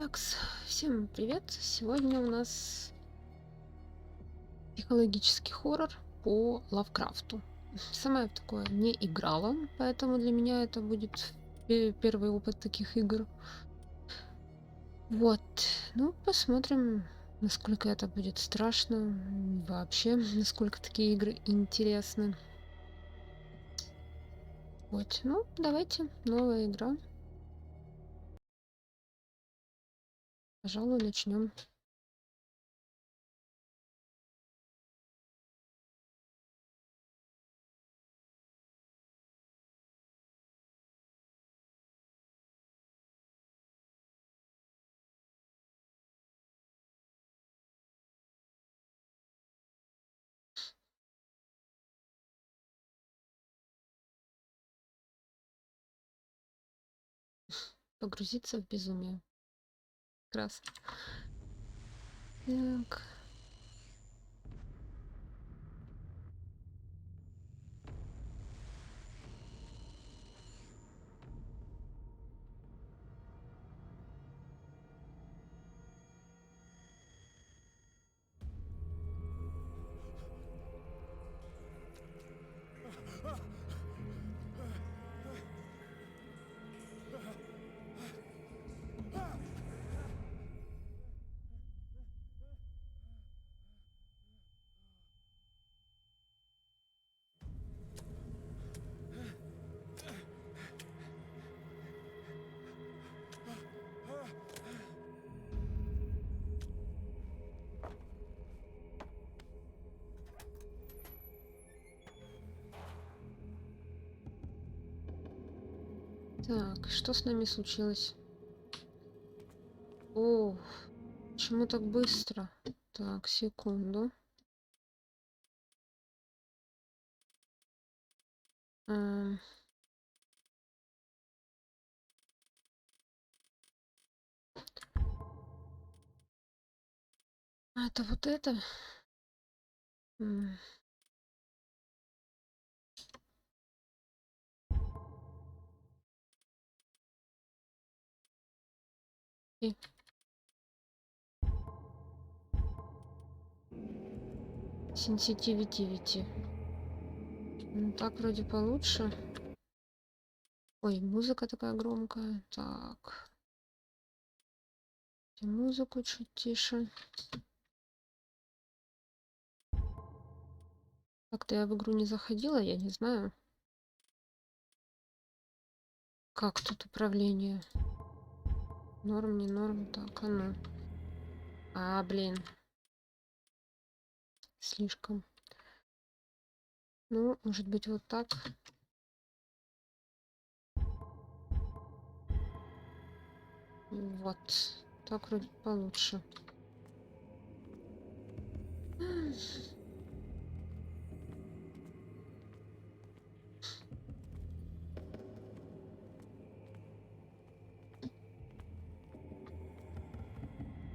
Так, всем привет! Сегодня у нас психологический хоррор по Лавкрафту. Сама я в такое не играла, поэтому для меня это будет первый опыт таких игр. Вот, ну посмотрим, насколько это будет страшно, вообще, насколько такие игры интересны. Вот, ну давайте, новая игра. Пожалуй, начнем. Погрузиться в безумие. Прекрасно. Так. Так, что с нами случилось? О, почему так быстро? Так, секунду. Ам. Это вот это? М. И сенситивити. Так вроде получше. Ой, музыка такая громкая. Так. Музыку чуть тише. Как-то я в игру не заходила, я не знаю. Как тут управление? Норм, не норм. Так, а ну. Блин. Слишком. Ну, может быть, вот так. Вот. Так вроде получше.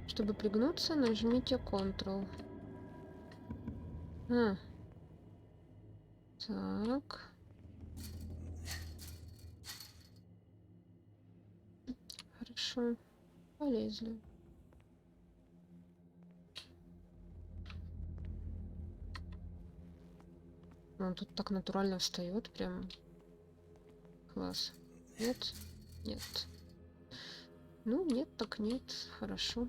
Чтобы пригнуться, нажмите Ctrl. Так. Хорошо. Полезли. Он тут так натурально встает, прям класс. Нет? Нет. Ну, нет, так нет. Хорошо.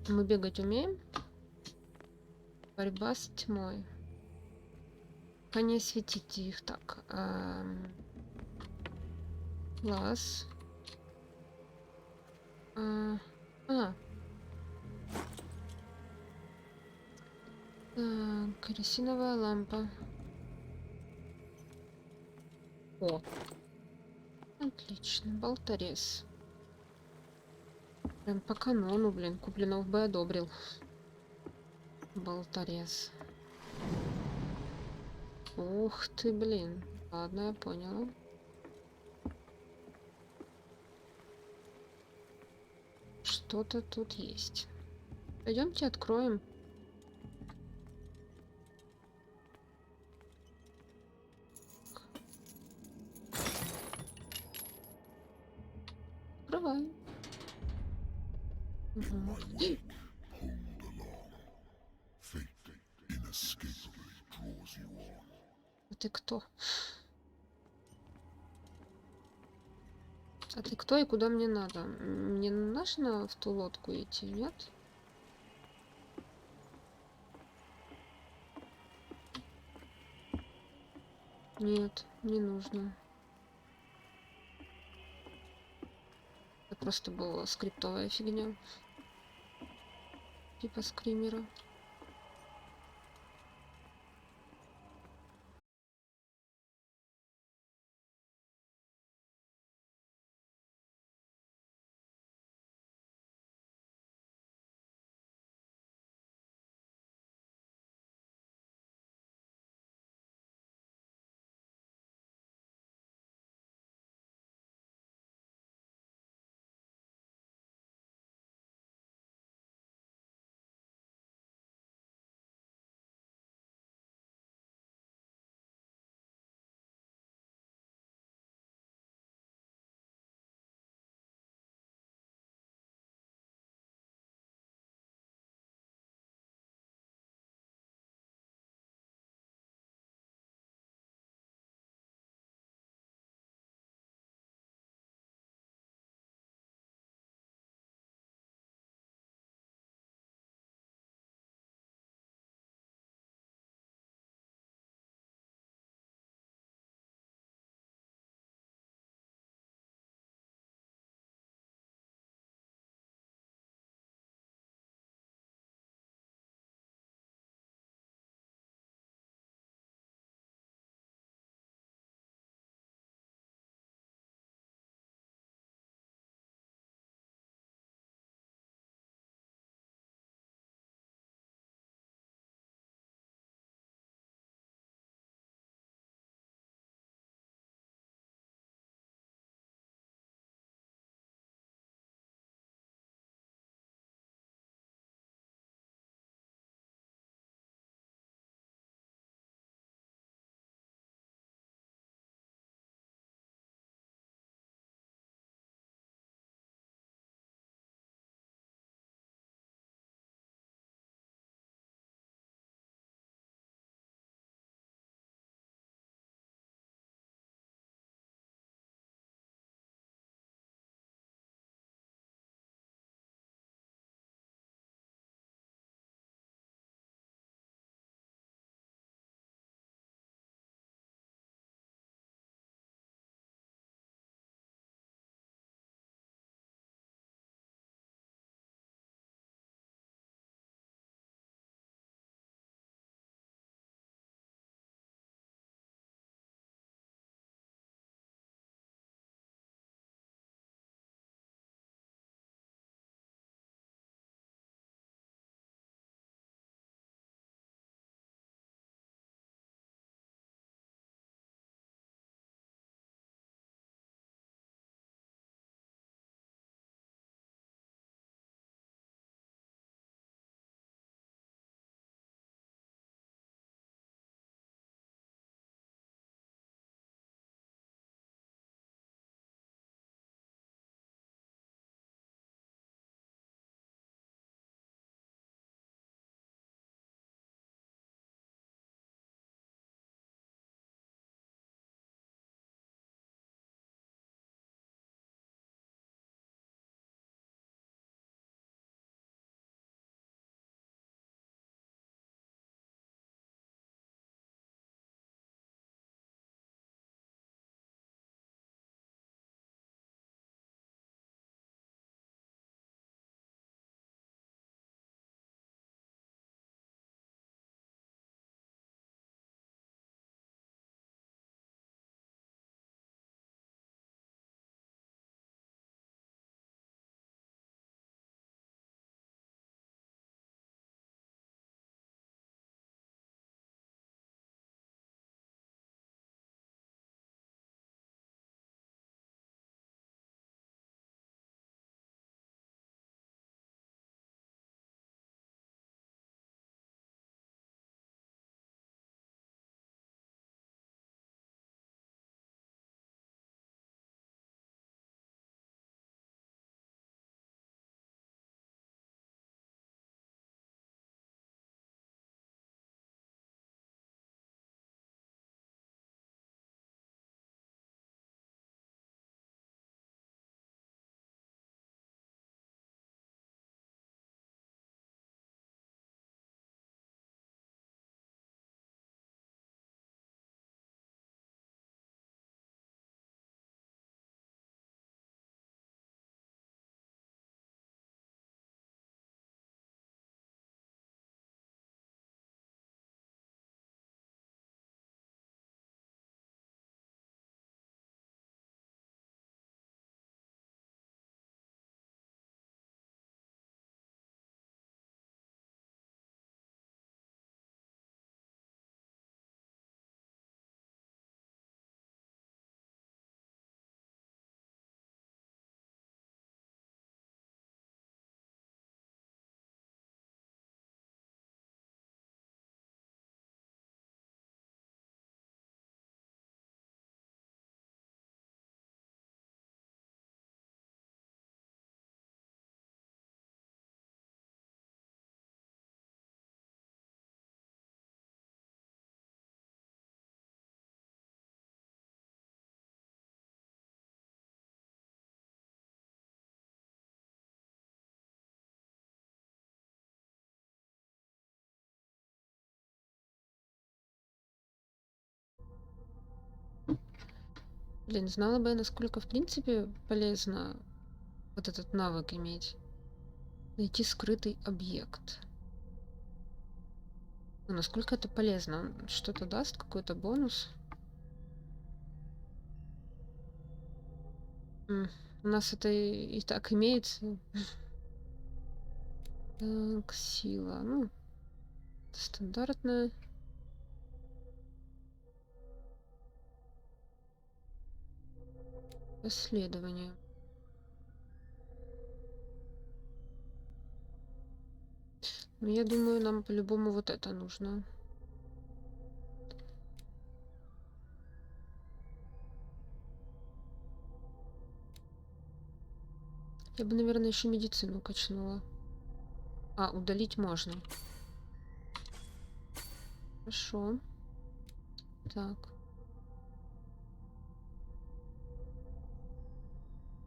Мы бегать умеем? Борьба с тьмой. Пока не светите их так. Класс. Так, керосиновая лампа. О, отлично, болторез. Прям по канону, блин, Куплинов бы одобрил. Болторез. Ух ты, блин. Ладно, я поняла. Что-то тут есть. Пойдемте откроем. Открываем. Ага. А ты кто? А ты кто и куда мне надо? Мне нужно в ту лодку идти, нет? Нет, не нужно. Это просто была скриптовая фигня. Типа скримера. Блин, знала бы я, насколько, в принципе, полезно вот этот навык иметь. Найти скрытый объект. Ну, насколько это полезно? Он что-то даст, какой-то бонус? М, У нас это и так имеется. Так, сила. Ну, стандартная. Исследование. Ну, я думаю, нам по-любому вот это нужно. Я бы, наверное, еще медицину качнула. А, удалить можно. Хорошо. Так.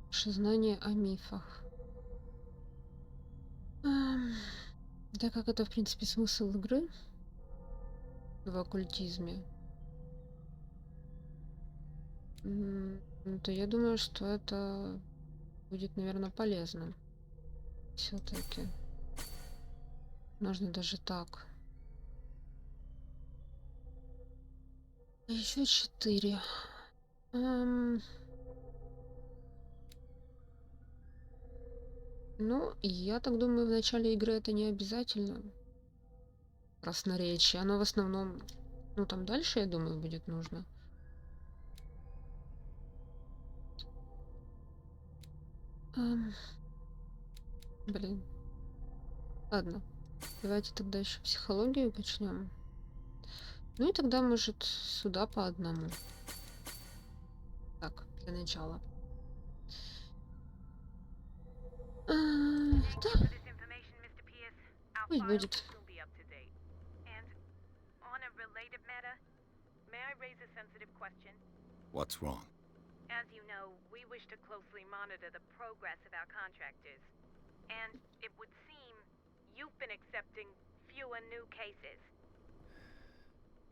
Ваше знание о мифах. Ам, Да как это, в принципе, смысл игры в оккультизме? То я думаю, что это будет, наверное, полезно. Все-таки. Можно даже так. Еще 4. Ну, я так думаю, в начале игры это не обязательно. Красноречие. Оно в основном, ну, там дальше, я думаю, будет нужно. Ам, Блин. Ладно. Давайте тогда еще психологию качнем. Ну и тогда, может, сюда по одному. Так, для начала. Thank Да, you for this information, Mr. Pierce. Our пусть files будет. will soon be up to date. And on a related matter, may I raise a sensitive question? What's wrong? As you know, we wish to closely monitor the progress of our contractors. And it would seem you've been accepting fewer new cases.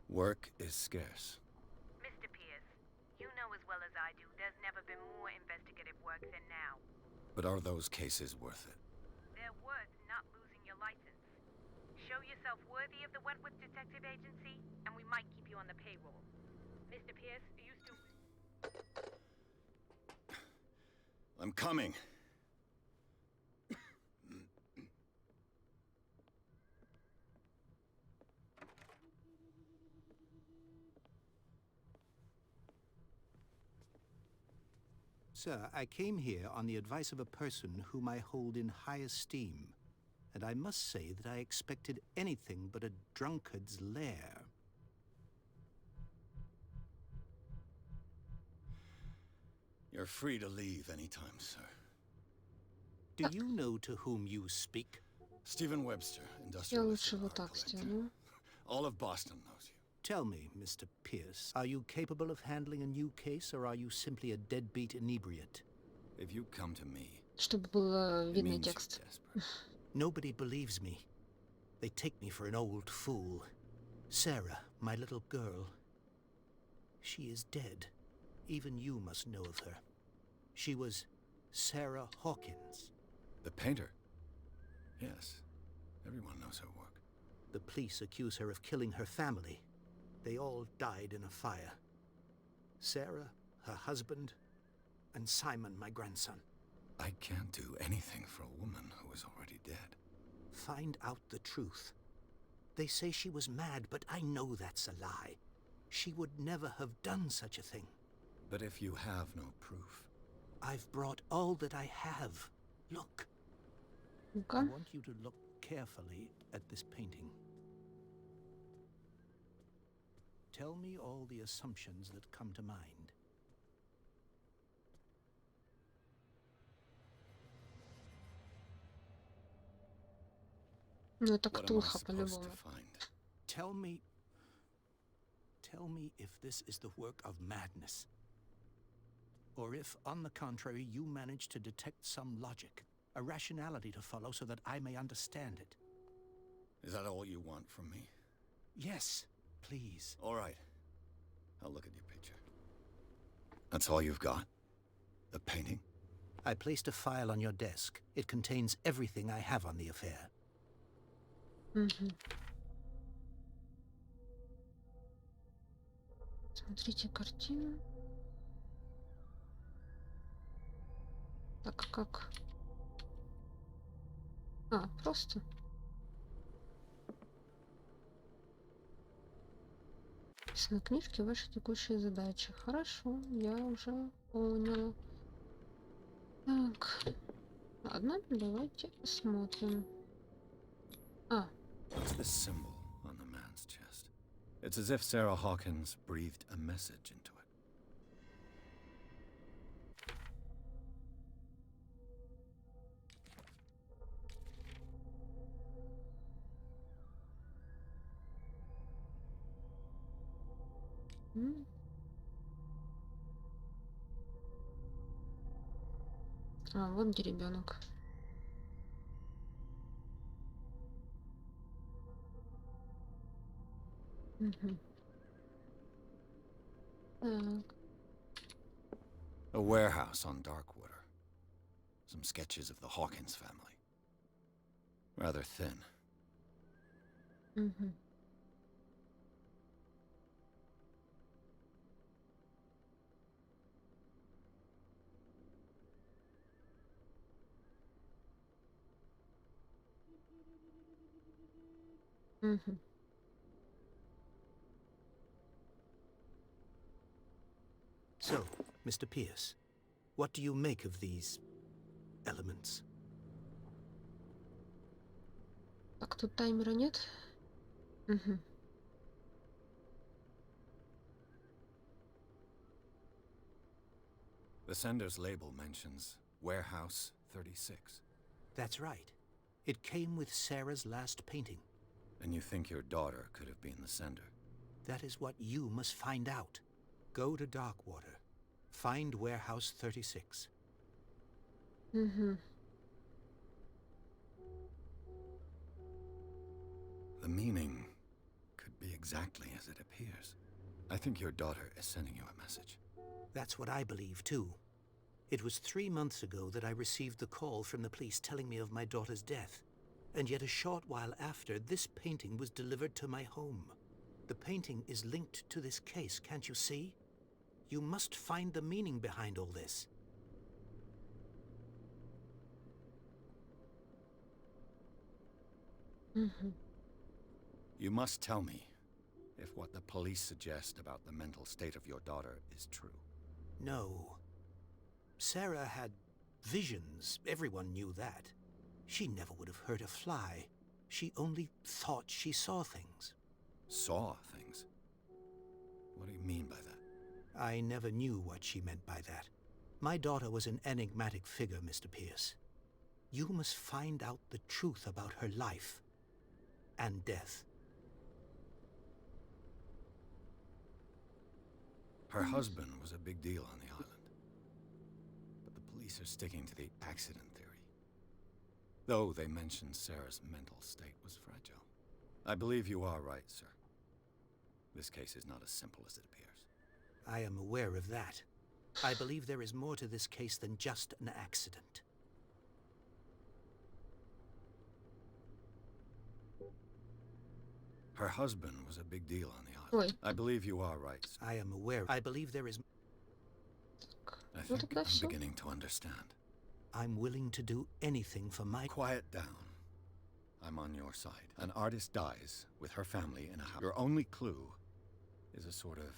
Work is scarce. Mr. Pierce, you know as well as I do there's never been more investigative work than now. But are those cases worth it? They're worth not losing your license. Show yourself worthy of the Wentworth Detective Agency, and we might keep you on the payroll. Mr. Pierce, are you still... I'm coming. Sir, I came here on the advice of a person whom I hold in high esteem, and I must say that I expected anything but a drunkard's lair. You're free to leave anytime, sir. Do you know to whom you speak? Stephen Webster, Я industrialist лучше and вот art так collector. сделаю. All of Boston knows you. Tell me, Mr. Pierce, are you capable of handling a new case, or are you simply a deadbeat inebriate? If you come to me, Чтобы было it видно means you're текст. desperate. Nobody believes me. They take me for an old fool. Sarah, my little girl, she is dead. Even you must know of her. She was Sarah Hawkins. The painter? Yes. Everyone knows her work. The police accuse her of killing her family. They all died in a fire. Sarah, her husband, and Simon, my grandson. I can't do anything for a woman who is already dead. Find out the truth. They say she was mad, but I know that's a lie. She would never have done such a thing. But if you have no proof... I've brought all that I have. Look. I Ну-ка. want you to look carefully at this painting. Tell me all the assumptions that come to mind. Ну, это What am I Ктулха supposed to по-любому. find? Tell me if this is the work of madness. Or if, on the contrary, you manage to detect some logic, a rationality to follow so that I may understand it. Is that all you want from me? Yes, please. All right. I'll look at your picture. That's all you've got? The painting? I placed a file on your desk. It contains everything I have on the affair. Мгм. Смотрите картину. Так, а как? А, просто. Написано книжки, ваши текущие задачи. Хорошо, я уже поняла. Так, ладно, давайте посмотрим. А, What's this symbol on the man's chest? It's as if Sarah Hawkins breathed a message into it. м. А, вот где ребенок. Мгм. Так, A warehouse on Darkwater. Some sketches of the Hawkins family. Rather thin. мгм. Мгм. So, Mr. Pierce, what do you make of these elements? Так, тут таймера нет? Мгм. The sender's label mentions Warehouse 36. That's right. It came with Sarah's last painting. And you think your daughter could have been the sender? That is what you must find out. Go to Darkwater. Find Warehouse 36. Мгм. The meaning could be exactly as it appears. I think your daughter is sending you a message. That's what I believe, too. It was 3 months ago that I received the call from the police telling me of my daughter's death. And yet a short while after, this painting was delivered to my home. The painting is linked to this case, can't you see? You must find the meaning behind all this. Мгм. You must tell me if what the police suggest about the mental state of your daughter is true. No. Sarah had visions. Everyone knew that. She never would have hurt a fly. She only thought she saw things. Saw things? What do you mean by that? I never knew what she meant by that. My daughter was an enigmatic figure, Mr. Pierce. You must find out the truth about her life and death. Her husband was a big deal on the island. But the police are sticking to the accident theory. Though they mentioned Sarah's mental state was fragile. I believe you are right, sir. This case is not as simple as it appears. I am aware of that. I believe there is more to this case than just an accident. Her husband was a big deal on the Ой, island. I believe you are right, sir. I am aware. I believe there is... так. I Ну think тогда I'm все. beginning to understand. I'm willing to do anything for my... Quiet down. I'm on your side. An artist dies with her family in a house. Your only clue is a sort of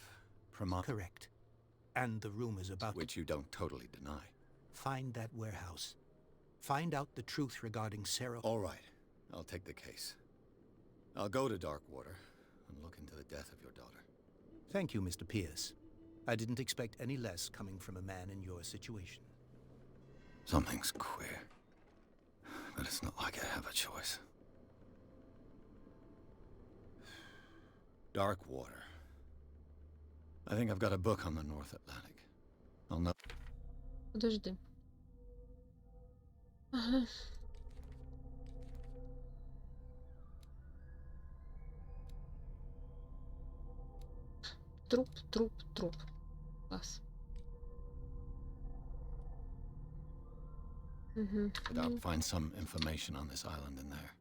premonition, Correct. And the rumors about... which you don't totally deny. Find that warehouse. Find out the truth regarding Sarah... All right, I'll take the case. I'll go to Darkwater and look into the death of your daughter. Thank you, Mr. Pierce. I didn't expect any less coming from a man in your situation. Something's queer. But it's not like I have a choice. Darkwater. I think I've got a book on the North Atlantic. I'll know. Подожди. Ага. Труп, труп, труп. Класс. Мгм. I doubt find some information on this island in there.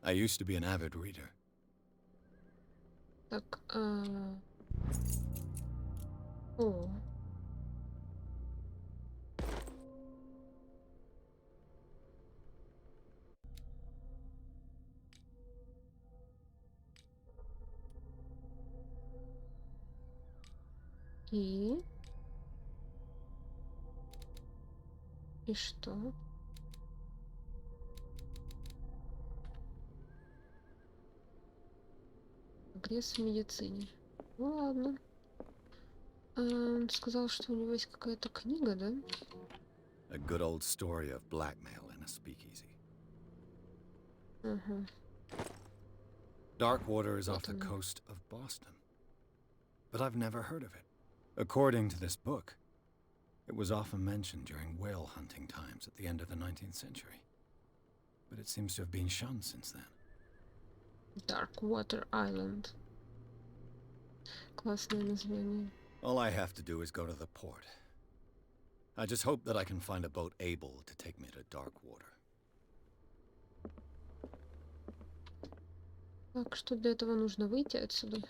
I used to be an avid reader. Так, о, и и что? Прогресс в медицине. Ну ладно. Он сказал, что у него есть какая-то книга, да? A good old story of blackmail in a speakeasy. Ага, Darkwater is off вот the оно. coast of Boston, but I've never heard of it. According to this book, it was often mentioned during whale hunting times at the end of the 19th century. But it seems to have been shunned since then. Darkwater Island. Классное название. All I have to do is go to the port. I just hope that I can find a boat able to take me to Darkwater. Так, что для этого нужно выйти отсюда?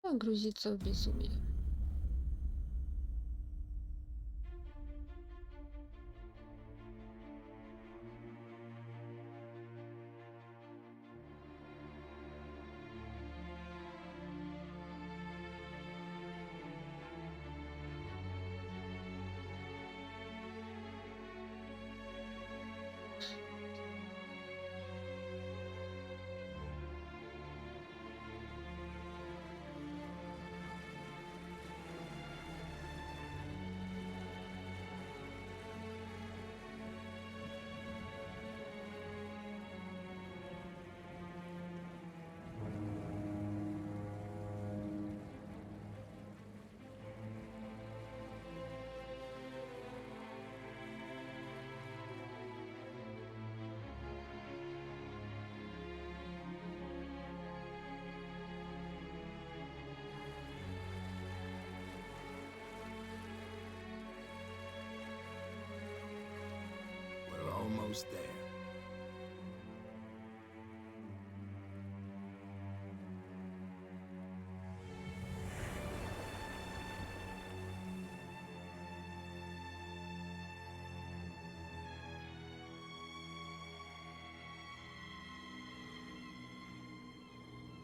Погрузиться в безумие. We're almost there.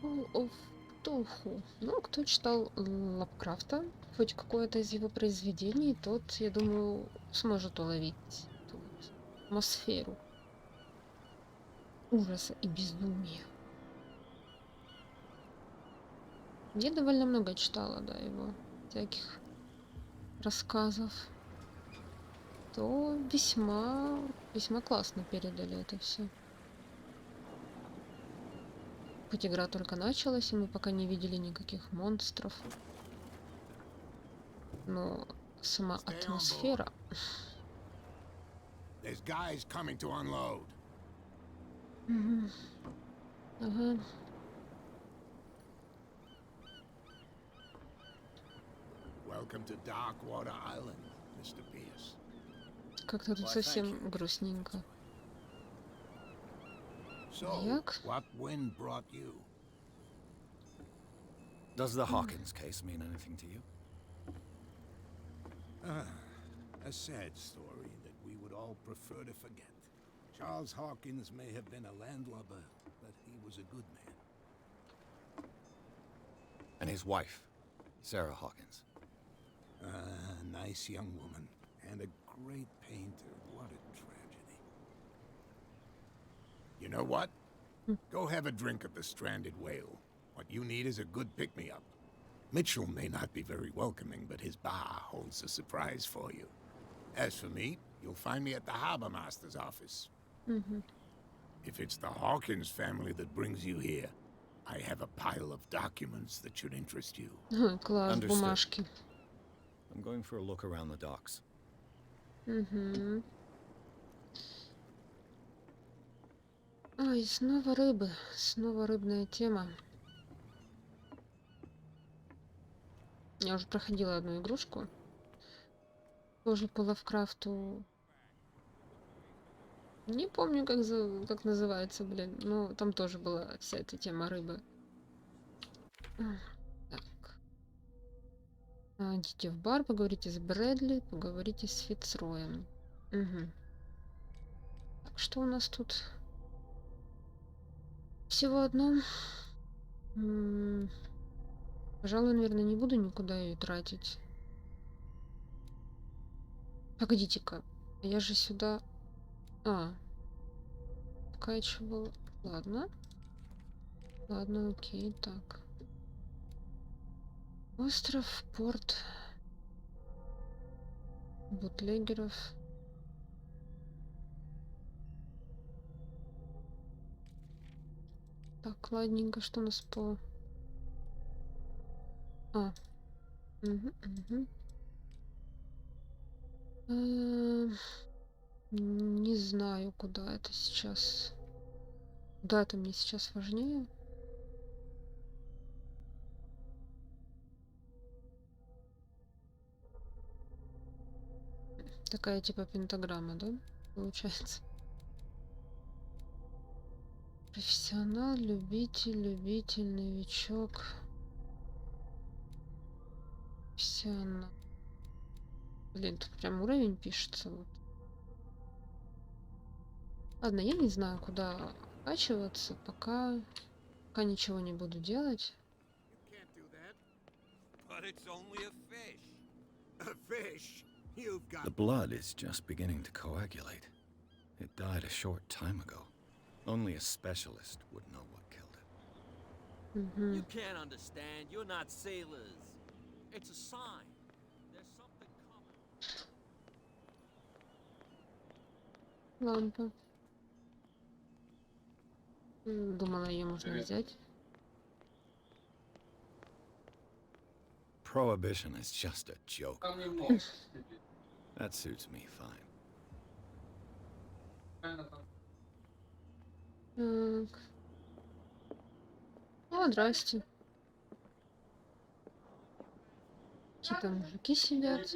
Call of Cthulhu. Ну, кто читал Лавкрафта, хоть какое-то из его произведений, тот, я думаю, сможет уловить эту вот атмосферу ужаса и безумия. Я довольно много читала, да, его всяких рассказов. То весьма классно передали это все. Хоть игра только началась, и мы пока не видели никаких монстров, но сама Stay on board. атмосфера. There's guys coming to unload. Мгм. Ага. Welcome to Darkwater Island, Mr. Pierce. Как-то тут Why, thank совсем you. грустненько. So, Як? what wind brought you? Does the Hawkins case mean anything to you? A sad story that we would all prefer to forget. Charles Hawkins may have been a landlubber, but he was a good man. And his wife, Sarah Hawkins. A nice young woman, and a great painter. What a tragedy. You know what? Go have a drink at the Stranded Whale. What you need is a good pick-me-up. Mitchell may not be very welcoming, but his bar holds a surprise for you. As for me, you'll find me at the harbor master's office. Мгм. If it's the Hawkins family that brings you here, I have a pile of documents that should interest you. Класс, Understood. бумажки. I'm going for a look around the docks. Мгм. Ой, снова рыбы. Снова рыбная тема. Я уже проходила одну игрушку. Тоже по Лавкрафту. Не помню, как называется, блин. Но там тоже была вся эта тема рыбы. Так. Идите в бар, поговорите с Брэдли, поговорите с Фицроем. Угу. Так, что у нас тут? Всего одно. Пожалуй, наверное, не буду никуда ее тратить. Погодите-ка. Я же сюда... Вкачивала. Ладно. Ладно, окей, так. Остров, порт. Бутлегеров. Так, ладненько, что у нас по... Угу. Не знаю, куда это сейчас. Куда это мне сейчас важнее? Такая типа пентаграмма, да? Получается. Профессионал, любитель, новичок. Профессионал. Блин, тут прям уровень пишется. Вот. Ладно, я не знаю, куда качиваться, пока ничего не буду делать. You can't do that. But it's only a fish. A fish? You've got... The blood is just beginning to coagulate. It died a short time ago. Only a specialist would know what killed it. Угу. You can't understand. You're not sailors. It's a sign. There's something coming. Лампа. Думала, ее можно взять. Prohibition is just a joke. That suits me fine. Так. О, здрасте. Какие-то мужики сидят.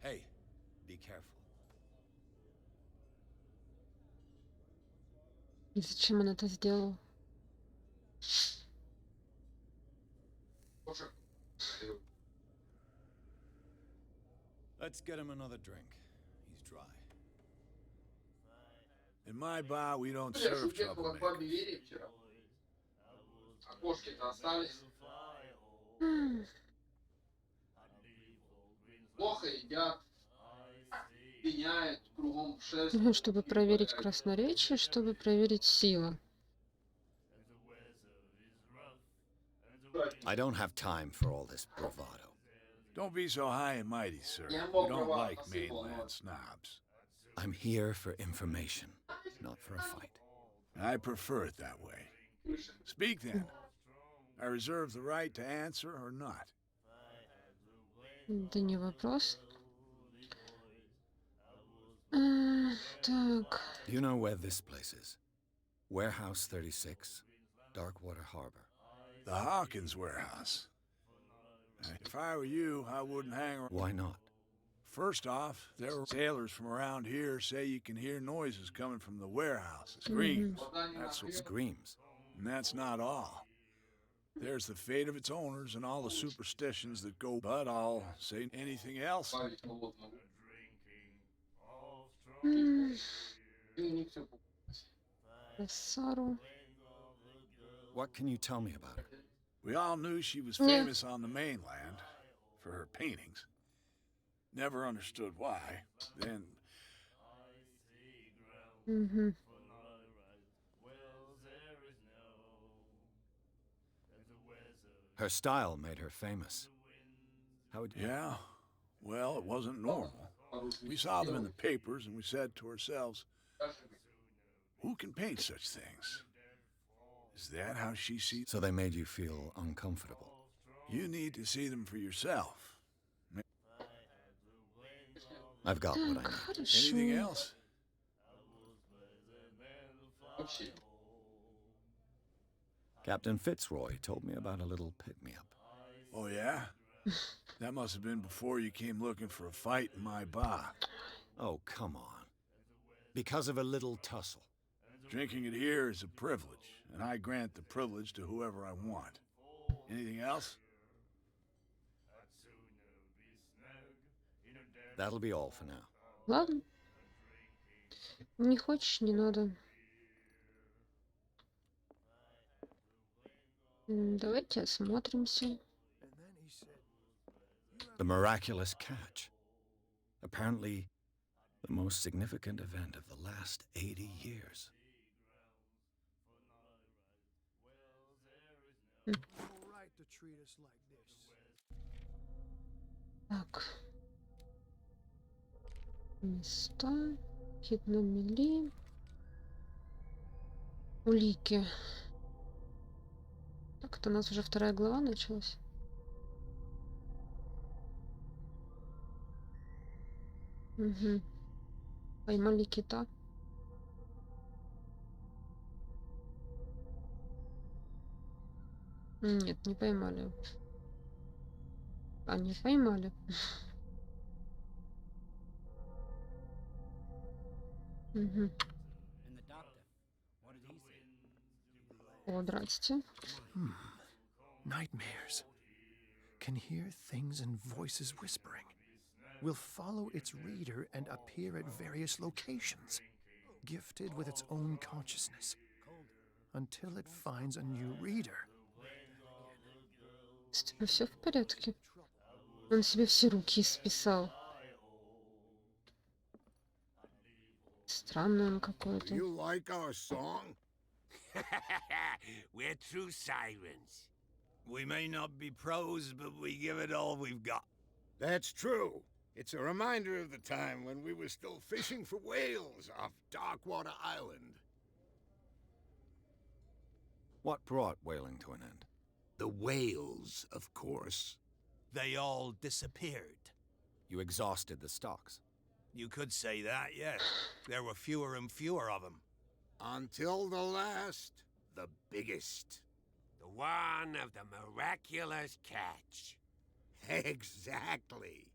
Hey, be careful. И зачем он это сделал? Let's get him another drink. He's dry. In my bar, we don't serve troublemakers. Окошки-то остались. М, Плохо едят. Пеняют кругом шерсть. Чтобы проверить красноречие, чтобы проверить силу. I don't have time for all this bravado. Don't be so high and mighty, sir. Я We мог don't права, like спасибо, mainland но- snobs. I'm here for information, not for a fight. I prefer it that way. Speak then. I reserve the right to answer or not. Да не вопрос. Так. Do you know where this place is? Warehouse 36, Darkwater Harbor. The Hawkins warehouse. If I were you, I wouldn't hang around. Why not? First off, there are sailors from around here say you can hear noises coming from the warehouse. Screams. That's Screams. and that's not all. There's the fate of its owners and all the superstitions that go, but I'll say anything else. Добавить холодного. М, И у них все Сару. What can you tell me about her? We all knew she was Yeah. famous on the mainland for her paintings. Never understood why. Then Мгм. Her style made her famous. How would you... yeah, well, it wasn't normal. We saw them in the papers and we said to ourselves, who can paint such things? Is that how she sees? So they made you feel uncomfortable. You need to see them for yourself. I've got what I Так, need. Anything хорошо. else? вообще. Captain Fitzroy told me about a little pick-me-up. Oh, yeah? That must have been before you came looking for a fight in my bar. Oh, come on. Because of a little tussle. Drinking it here is a privilege, and I grant the privilege to whoever I want. Anything else? That'll be all for now. Ладно. Не хочешь, не надо. Давайте осмотримся. The miraculous catch. Apparently, the most significant event of the last 80 years. Так. Места. Хит на мели. Улики. Так, это у нас уже вторая глава началась. Угу. Поймали кита. Нет, не поймали. А, не поймали. Угу. О, здрасте. Nightmares. Can hear things and voices whispering. Will follow its reader and appear at various locations, gifted with its own consciousness, until it finds a new reader. С тобой все в порядке? Он себе все руки исписал. Странный он какой-то. You like our song? We're true sirens. We may not be pros, but we give it all we've got. That's true. It's a reminder of the time when we were still fishing for whales off Darkwater Island. What brought whaling to an end? The whales, of course. They all disappeared. You exhausted the stocks. You could say that, yes. There were fewer and fewer of them. Until the last, the biggest. The one of the miraculous catch. Exactly.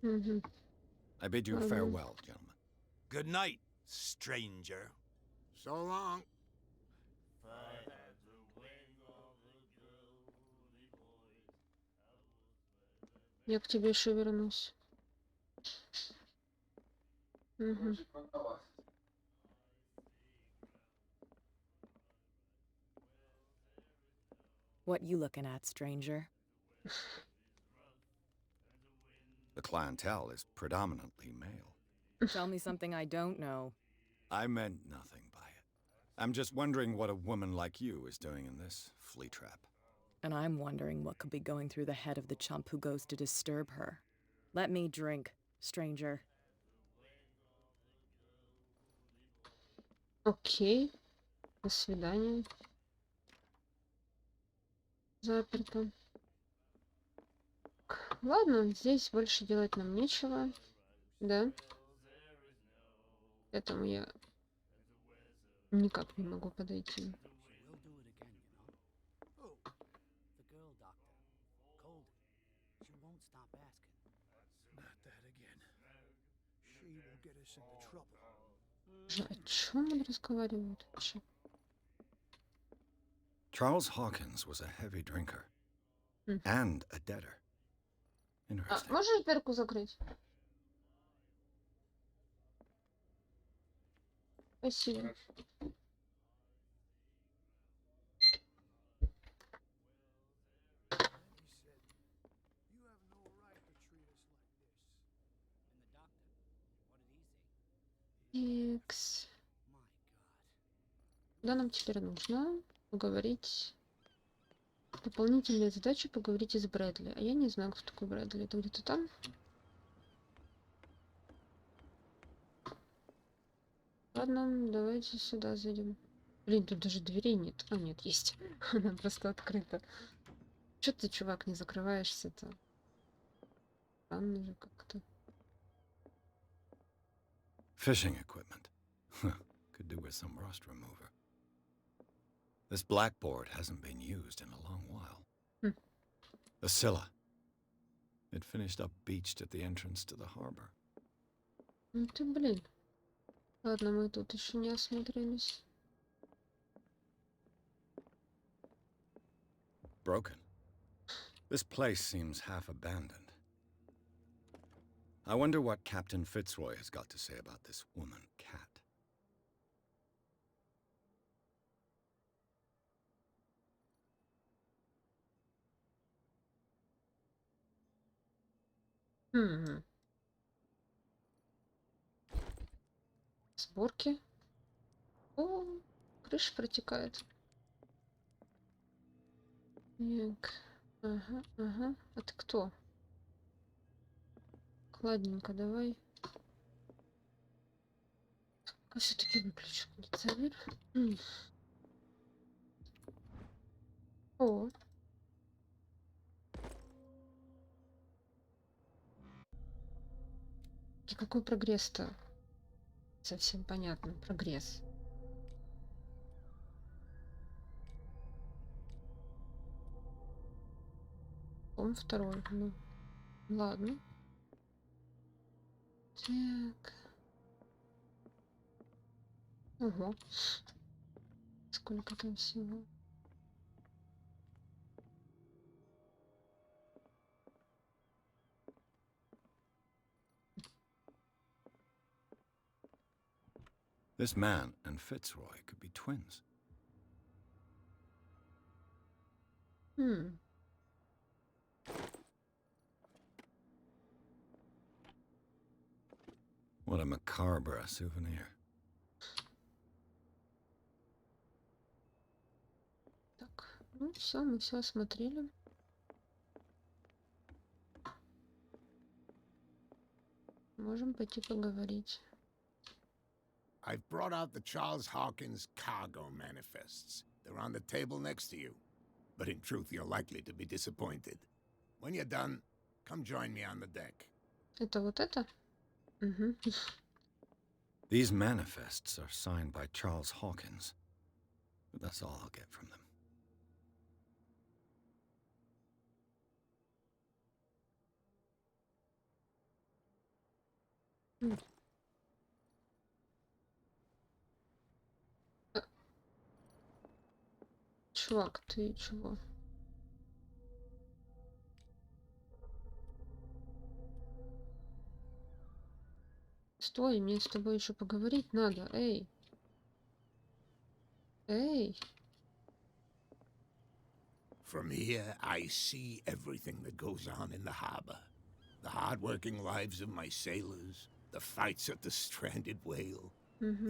Угу. I bid you farewell, gentlemen. Good night, stranger. So long. Я к тебе еще вернусь. Угу. Короче, продалась. What you looking at, stranger? The clientele is predominantly male. Tell me something I don't know. I meant nothing by it. I'm just wondering what a woman like you is doing in this flea trap. And I'm wondering what could be going through the head of the chump who goes to disturb her. Let me drink, stranger. Окей. До свидания. Заперто. Ладно, здесь больше делать нам нечего. Да. Поэтому я никак не могу подойти. Not that again. She will get us into trouble. О чем он разговаривает вообще? Charles Hawkins was a heavy drinker. And a debtor. А, Interesting. можешь дверку закрыть? Спасибо. Икс. Куда нам теперь нужно поговорить? Дополнительные задачи поговорить с Брэдли. А я не знаю, кто такой Брэдли. Это где-то там? Ладно, давайте сюда зайдем. Блин, тут даже дверей нет. А, нет, есть. Она просто открыта. Чё ты, чувак, не закрываешься-то? Странно же как-то. Fishing equipment. Could do with some rust remover. This blackboard hasn't been used in a long while. The Scylla. It finished up beached at the entrance to the harbor. Ну ты, блин. Ладно, мы тут еще не осмотрелись. Broken. This place seems half abandoned. I wonder what Captain Fitzroy has got to say about this woman cat. Сборки. О, крыша протекает. Так. Ага, ага. А ты кто? Ладненько, давай. А все-таки выключу кондиционер. О. И какой прогресс-то? Совсем понятно. Прогресс. Он второй. Ну, ладно. Так. Ого. Сколько там всего? This man and Fitzroy could be twins. What a macabre souvenir. Так, ну все, мы все осмотрели. Можем пойти поговорить. I've brought out the Charles Hawkins cargo manifests. They're on the table next to you. But in truth, you're likely to be disappointed. When you're done, come join me on the deck. Это вот это? Угу. These manifests are signed by Charles Hawkins. But that's all I'll get from them. Чувак, ты чего? Стой, мне с тобой еще поговорить надо. Эй. Эй. From here, I see everything that goes on in the harbor. The hard-working lives of my sailors, the fights at the stranded whale.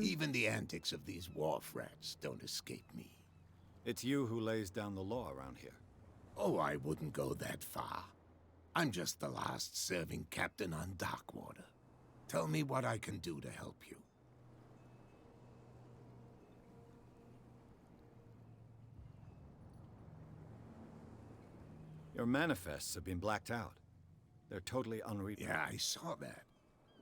Even the antics of these wharf rats don't escape me. It's you who lays down the law around here. Oh, I wouldn't go that far. I'm just the last serving captain on Darkwater. Tell me what I can do to help you. Your manifests have been blacked out. They're totally unreadable. Yeah, I saw that.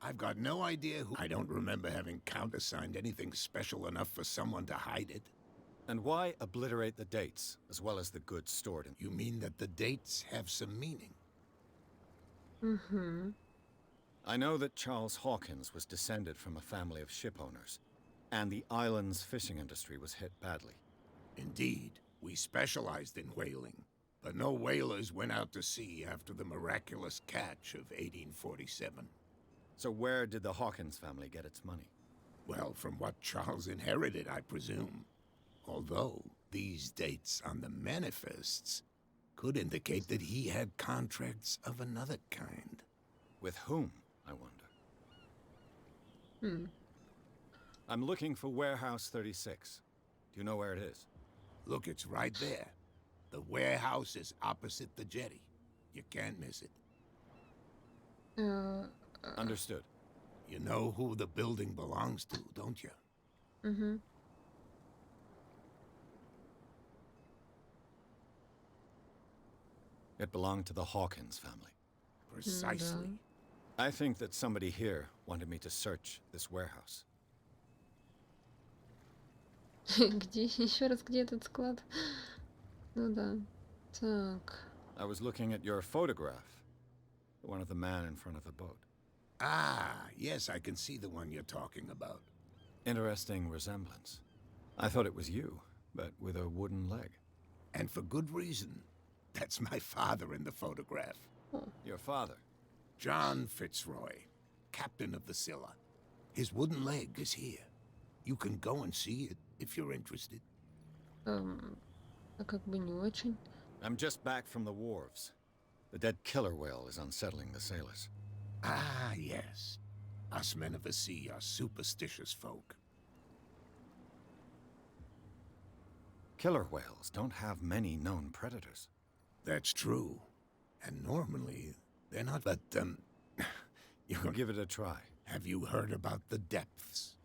I've got no idea who... I don't remember having countersigned anything special enough for someone to hide it. And why obliterate the dates, as well as the goods stored in... You mean that the dates have some meaning? I know that Charles Hawkins was descended from a family of ship owners, and the island's fishing industry was hit badly. Indeed. We specialized in whaling, but no whalers went out to sea after the miraculous catch of 1847. So where did the Hawkins family get its money? Well, from what Charles inherited, I presume. Although these dates on the manifests could indicate that he had contracts of another kind. With whom, I wonder? Hmm. I'm looking for Warehouse 36. Do you know where it is? Look, it's right there. The warehouse is opposite the jetty. You can't miss it. Understood. You know who the building belongs to, don't you? Mm-hmm. It belonged to the Hawkins family. Precisely. I think that somebody here wanted me to search this warehouse. Где? Еще раз, где этот склад? Ну да. Так. I was looking at your photograph. The one of the man in front of the boat. Ah, yes, I can see the one you're talking about. Interesting resemblance. I thought it was you, but with a wooden leg. And for good reason. That's my father in the photograph. Oh. Your father? John Fitzroy, captain of the Scylla. His wooden leg is here. You can go and see it if you're interested. Как бы не очень. I'm just back from the wharves. The dead killer whale is unsettling the sailors. Ah, yes. Us men of the sea are superstitious folk. Killer whales don't have many known predators. That's true. And normally, they're not, but, You can give it a try. Have you heard about the depths?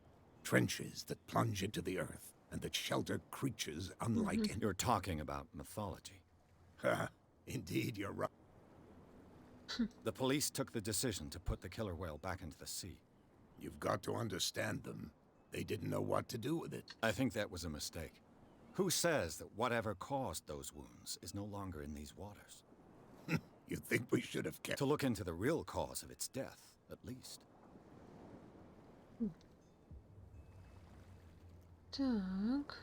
Trenches that plunge into the earth and that shelter creatures unlike any... You're talking about mythology. Indeed, you're right. The police took the decision to put the killer whale back into the sea. You've got to understand them. They didn't know what to do with it. I think that was a mistake. Who says that whatever caused those wounds is no longer in these waters? You think we should have kept... To look into the real cause of its death, at least. Так.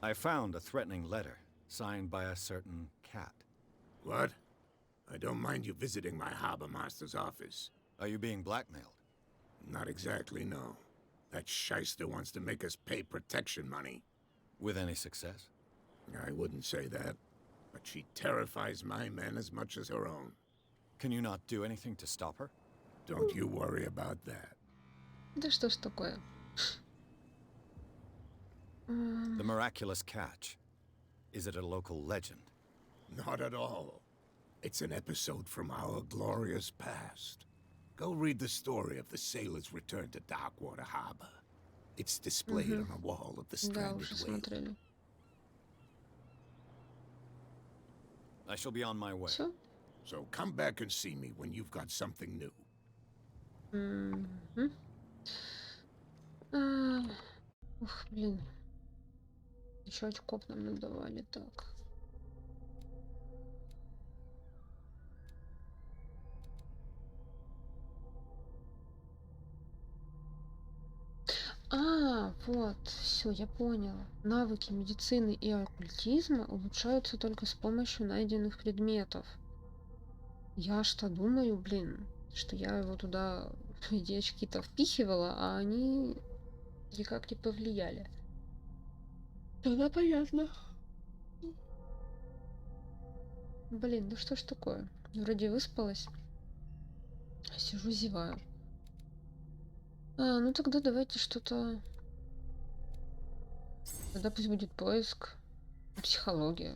I found a threatening letter, signed by a certain cat. What? I don't mind you visiting my harbor master's office. Are you being blackmailed? Not exactly, no. That shyster wants to make us pay protection money. With any success? I wouldn't say that, but she terrifies my men as much as her own. Can you not do anything to stop her? Don't you worry about that. Да что ж такое? The miraculous catch. Is it a local legend? Not at all. It's an episode from our glorious past. Go read the story of the sailor's return to Darkwater Harbor. It's displayed on a wall of the Да, stranded уже whale. смотрели. I shall be on my way. Все? So come back and see me when you've got something new. Ух, блин. Еще очков нам надавали, так. Вот, все, я поняла. Навыки медицины и оккультизма улучшаются только с помощью найденных предметов. Я что думаю, блин, что я его туда, эти очки-то впихивала, а они никак не повлияли. Тогда понятно. Блин, ну что ж такое? Вроде выспалась. Сижу, зеваю. Ну тогда давайте что-то... Тогда пусть будет поиск. Психология.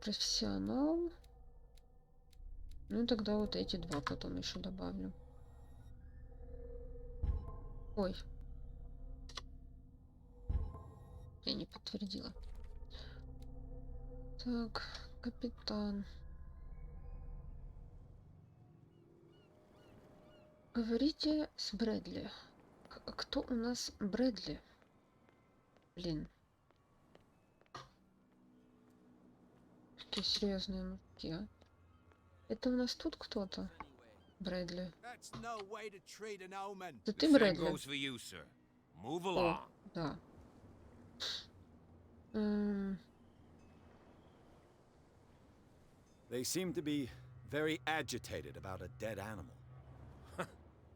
Профессионал. Ну тогда вот эти два потом еще добавлю. Ой. Я не подтвердила. Так, капитан. Говорите с Брэдли. Кто у нас Брэдли? Блин. Какие серьезные мужики, а? Это у нас тут кто-то? Брэдли. Это ты, Брэдли? О, да. М, They seem to be very agitated about a dead animal.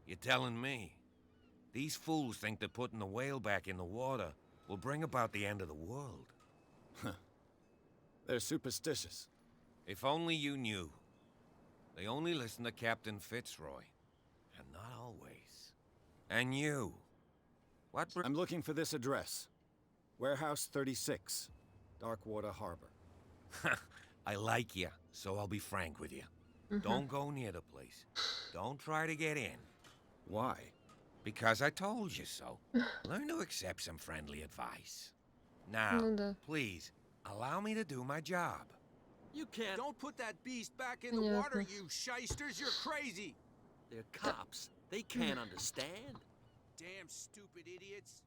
You're telling me? These fools think that putting the whale back in the water will bring about the end of the world. They're superstitious. If only you knew. They only listen to Captain Fitzroy. And not always. And you. I'm looking for this address. Warehouse 36, Darkwater Harbor. I like you, so I'll be frank with you. Don't go near the place. Don't try to get in. Why? Because I told you so. Learn to accept some friendly advice. Now, Ну да, please, allow me to do my job. You can't. Don't put that beast back in the water, понятно. you shysters. You're crazy. They're cops. They can't understand. Damn stupid idiots.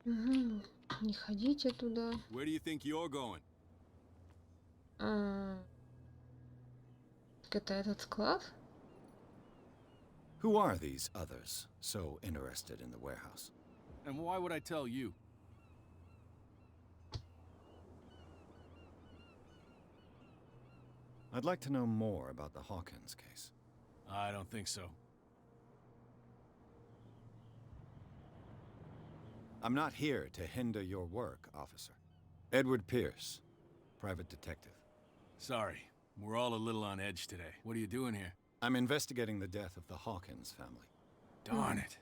Мгм. Не ходите туда. Where do you think you're going? Так это этот склад? Who are these others so interested in the warehouse? And why would I tell you? I'd like to know more about the Hawkins case. I don't think so. I'm not here to hinder your work, officer. Edward Pierce, private detective. Sorry. We're all a little on edge today. What are you doing here? I'm investigating the death of the Hawkins family. Darn it.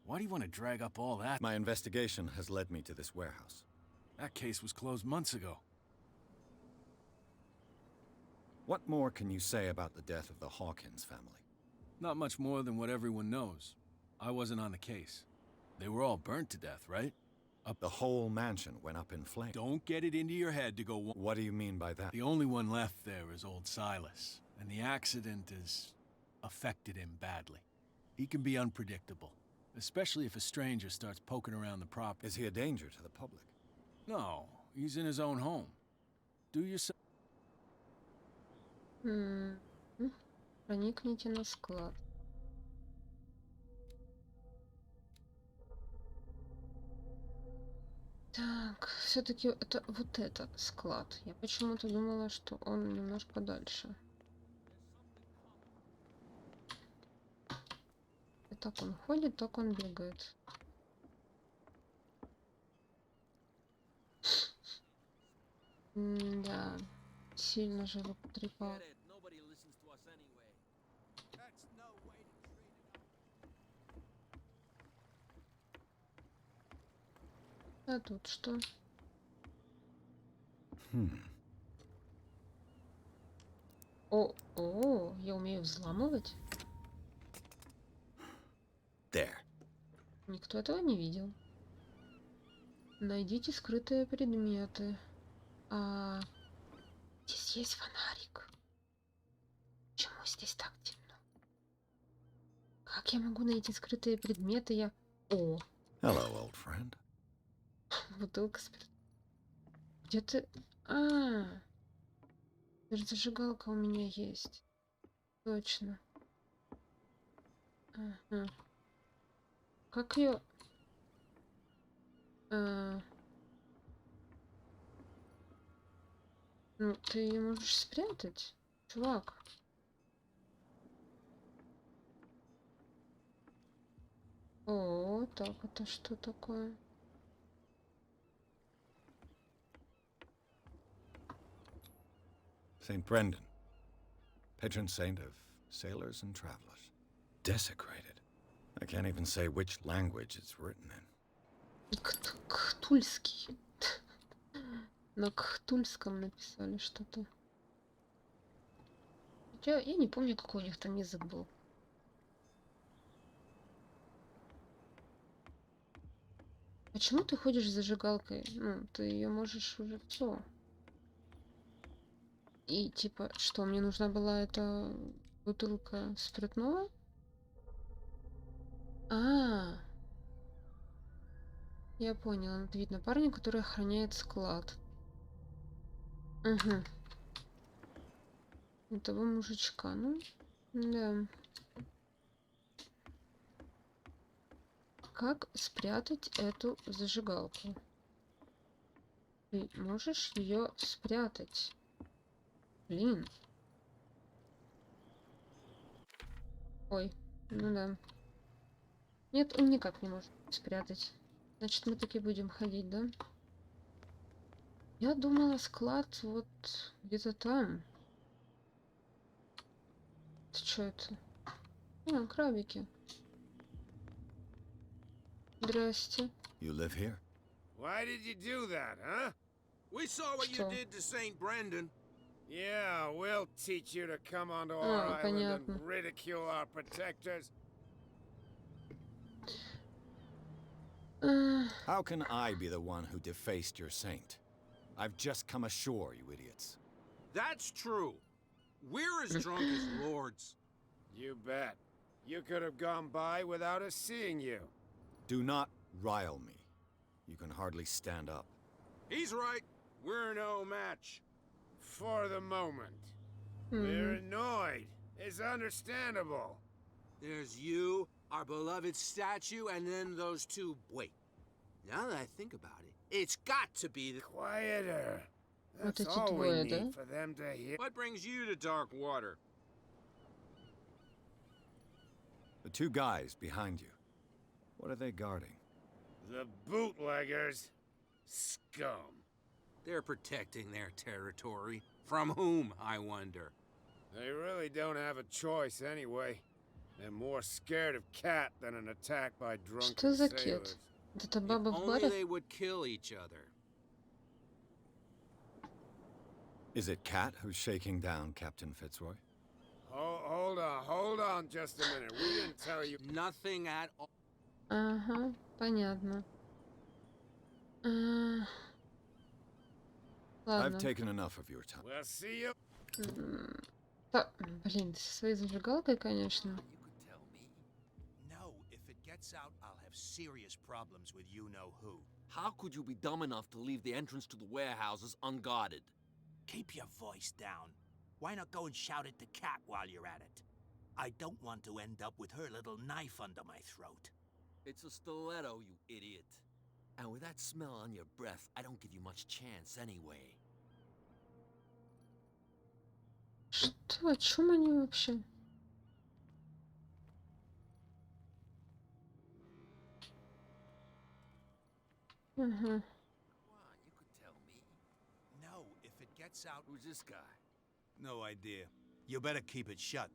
Why do you want to drag up all that? My investigation has led me to this warehouse. That case was closed months ago. What more can you say about the death of the Hawkins family? Not much more than what everyone knows. I wasn't on the case. They were all burnt to death, right? The whole mansion went up in flames. Don't get it into your head to go... What do you mean by that? The only one left there is old Silas, and the accident has affected him badly. He can be unpredictable, especially if a stranger starts poking around the property. Is he a danger to the public? No, he's in his own home. Do yourself... Проникните на склад. Так, все-таки это вот этот склад. Я почему-то думала, что он немножко дальше. И так он ходит, так он бегает. Да, сильно же его потрепал. А тут что? О, я умею взламывать? There. Никто этого не видел. Найдите скрытые предметы. Здесь есть фонарик. Почему здесь так темно? Как я могу найти скрытые предметы? О, Hello, old friend. бутылка спирта. Где ты? Даже зажигалка у меня есть. Точно. Ага. Как ее? Ну, ты ее можешь спрятать, чувак. О, так, это что такое? St. Brendan, patron saint of sailors and travelers. Desecrated. I can't even say which language it's written in. Ктульский. На Ктульском написали что-то. Хотя я не помню, какой у них там язык был. Почему ты ходишь с зажигалкой? Ну, ты ее можешь уже все. И типа, что, мне нужна была эта бутылка спиртного? Я поняла. Это видно парня, который охраняет склад. Угу. Этого мужичка, ну, да. как спрятать эту зажигалку? Ты можешь ее спрятать? Блин. Ой, ну да. Нет, он никак не может спрятать. Значит, мы таки будем ходить, да? Я думала, склад вот где-то там. Что это? А, крабики. Здрасте. You live here? Why did you do that, huh? We saw what you Что? did to St. Brendan. Yeah, we'll teach you to come onto our А, island понятно. and ridicule our protectors. How can I be the one who defaced your saint? I've just come ashore, you idiots. That's true. We're as drunk as lords. You bet. You could have gone by without us seeing you. Do not rile me. You can hardly stand up. He's right. We're no match. For the moment. We're annoyed. It's understandable. There's you, our beloved statue, and then those two... Wait. Now that I think about it, it's got to be the... Quieter. Вот That's эти all we двое, need да? for them to hear. What brings you to dark water? The two guys behind you. What are they guarding? The bootleggers. Scum. They're protecting their territory. From whom, I wonder? They really don't have a choice anyway. They're more scared of Cat than an attack by drunken Что за sailors. кет? Это If баба в only баре? they would kill each other. Is it Cat who's shaking down Captain Fitzroy? Hold on just a minute. We didn't tell you nothing at all. Ага, понятно. I've Ладно. taken enough of your time. We'll see you. Да, блин, со своей зажигалкой, конечно. You could tell me. No, if it gets out, I'll have serious problems with you-know-who. How could you be dumb enough to leave the entrance to the warehouses unguarded? Keep your voice down. Why not go and shout at the cat while you're at it? I don't want to end up with her little knife under my throat. It's a stiletto, you idiot. And with that smell on your breath, I don't give you much chance anyway. Что? О чем они вообще? Ага. Come on, you could tell me. No, if it gets out... Who's this guy? No idea. You better keep it shut.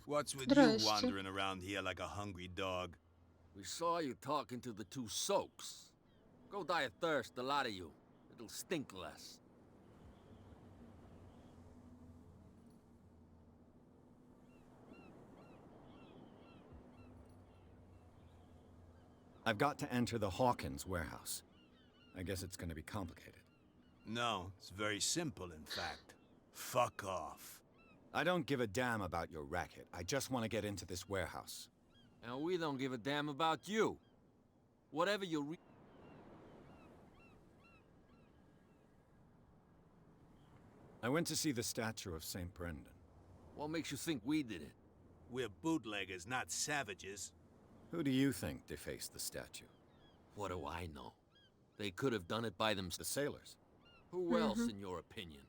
What's with you Здрасте. wandering around here like a hungry dog? We saw you talking to the two soaks. Go die of thirst, the lot of you. It'll stink less. I've got to enter the Hawkins warehouse. I guess it's going to be complicated. No, it's very simple, in fact. Fuck off. I don't give a damn about your racket. I just want to get into this warehouse. And we don't give a damn about you. Whatever you I went to see the statue of St. Brendan. What makes you think we did it? We're bootleggers, not savages. Who do you think defaced the statue? What do I know? They could have done it by The themselves. sailors. Who else, in your opinion?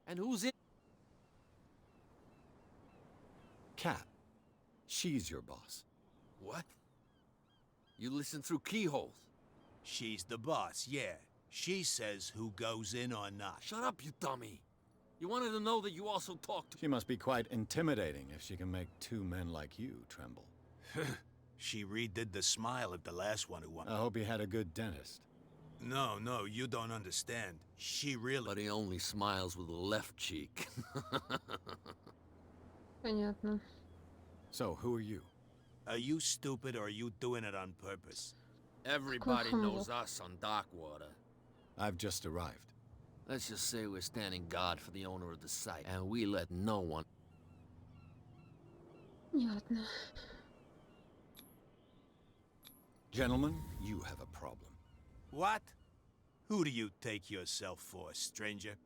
And who's in? Cat. She's your boss. What? You listen through keyholes. She's the boss, yeah. She says who goes in or not. Shut up, you dummy. You wanted to know that you also talked to... She must be quite intimidating if she can make two men like you tremble. She redid the smile at the last one who won. I hope he had a good dentist. No, you don't understand. She really... But he only smiles with the left cheek. Понятно. So, who are you? Are you stupid or are you doing it on purpose? Everybody humble. knows us on Darkwater. I've just arrived. Let's just say we're standing guard for the owner of the site, and we let no one... Понятно. Gentlemen, you have a problem. What? Who do you take yourself for, stranger?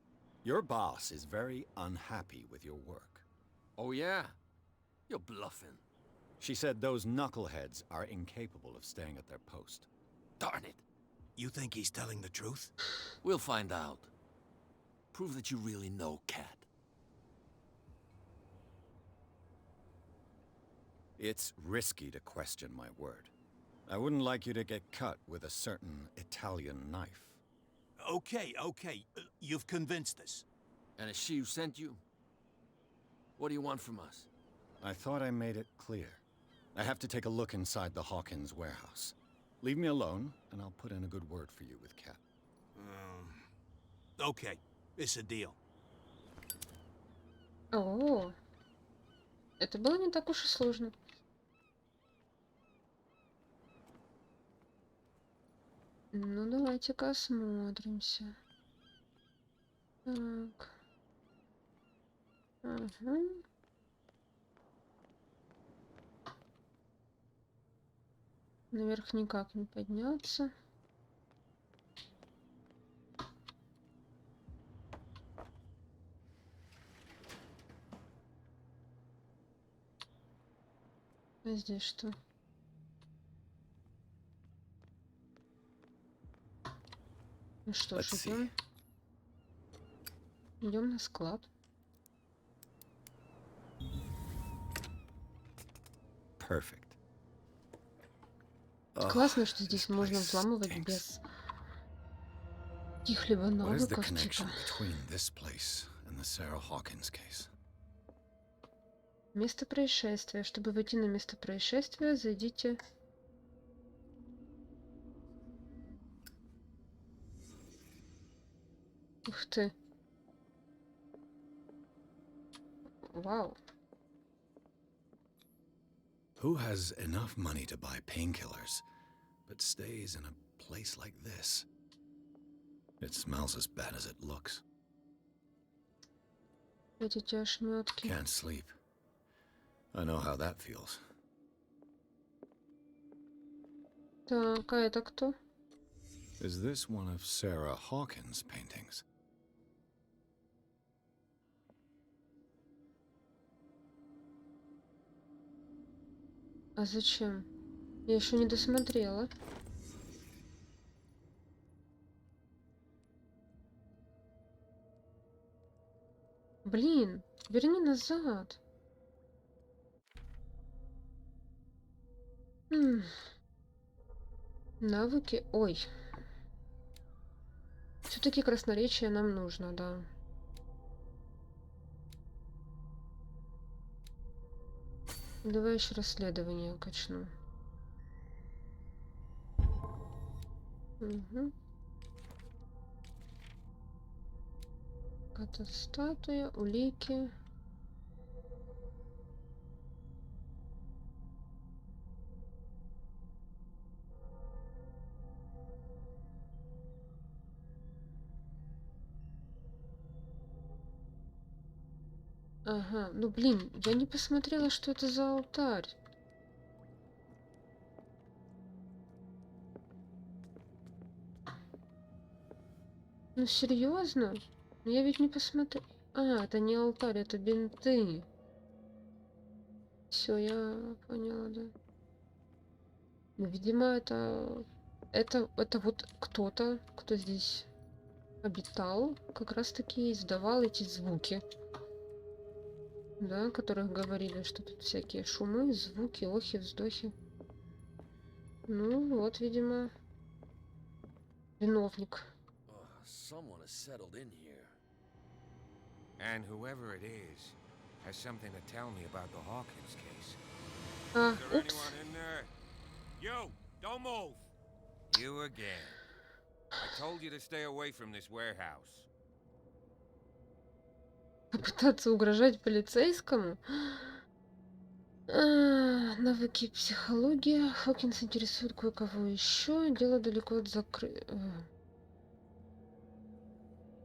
Your boss is very unhappy with your work. Oh, yeah? You're bluffing. She said those knuckleheads are incapable of staying at their post. Darn it. You think he's telling the truth? We'll find out. Prove that you really know Cat. It's risky to question my word. I wouldn't like you to get cut with a certain Italian knife. Okay. You've convinced us. And it's she who sent you? What do you want from us? I thought I made it clear. I have to take a look inside the Hawkins warehouse. Leave me alone, and I'll put in a good word for you with Cat. Okay, it's a deal. О, это было не так уж и сложно. Ну, давайте-ка осмотримся. Так. Ага. Наверх никак не подняться. А здесь что? Ну что ж, идем на склад. Perfect. Классно, что здесь можно взламывать без каких-либо навыков, типа. Место происшествия. Чтобы войти на место происшествия, зайдите... Ух ты. Вау. Who has enough money to buy painkillers, but stays in a place like this? It smells as bad as it looks. Эти ошметки. Can't sleep. I know how that feels. Так, а это кто? Is this one of Sarah Hawkins' paintings? А зачем? Я еще не досмотрела. Блин, верни назад. Навыки. Ой. Все-таки красноречие нам нужно, да. Давай еще расследование качну. Угу. Какая-то статуя, улики. Ага, ну блин, я не посмотрела, что это за алтарь. Ну серьезно? Ну я ведь не посмотрела. А, это не алтарь, это бинты. Все, я поняла, да. Ну, видимо, это вот кто-то, кто здесь обитал, как раз таки издавал эти звуки. Да, о которых говорили, что тут всякие шумы, звуки, охи, вздохи. Ну вот, видимо, виновник. And whoever it is has something to tell me about the Hawkins case. А, Is there упс. anyone in there? You, don't move. You again. I told you to stay away from this warehouse. Попытаться угрожать полицейскому? Навыки психологии. Хокинс интересует кое-кого еще. Дело далеко от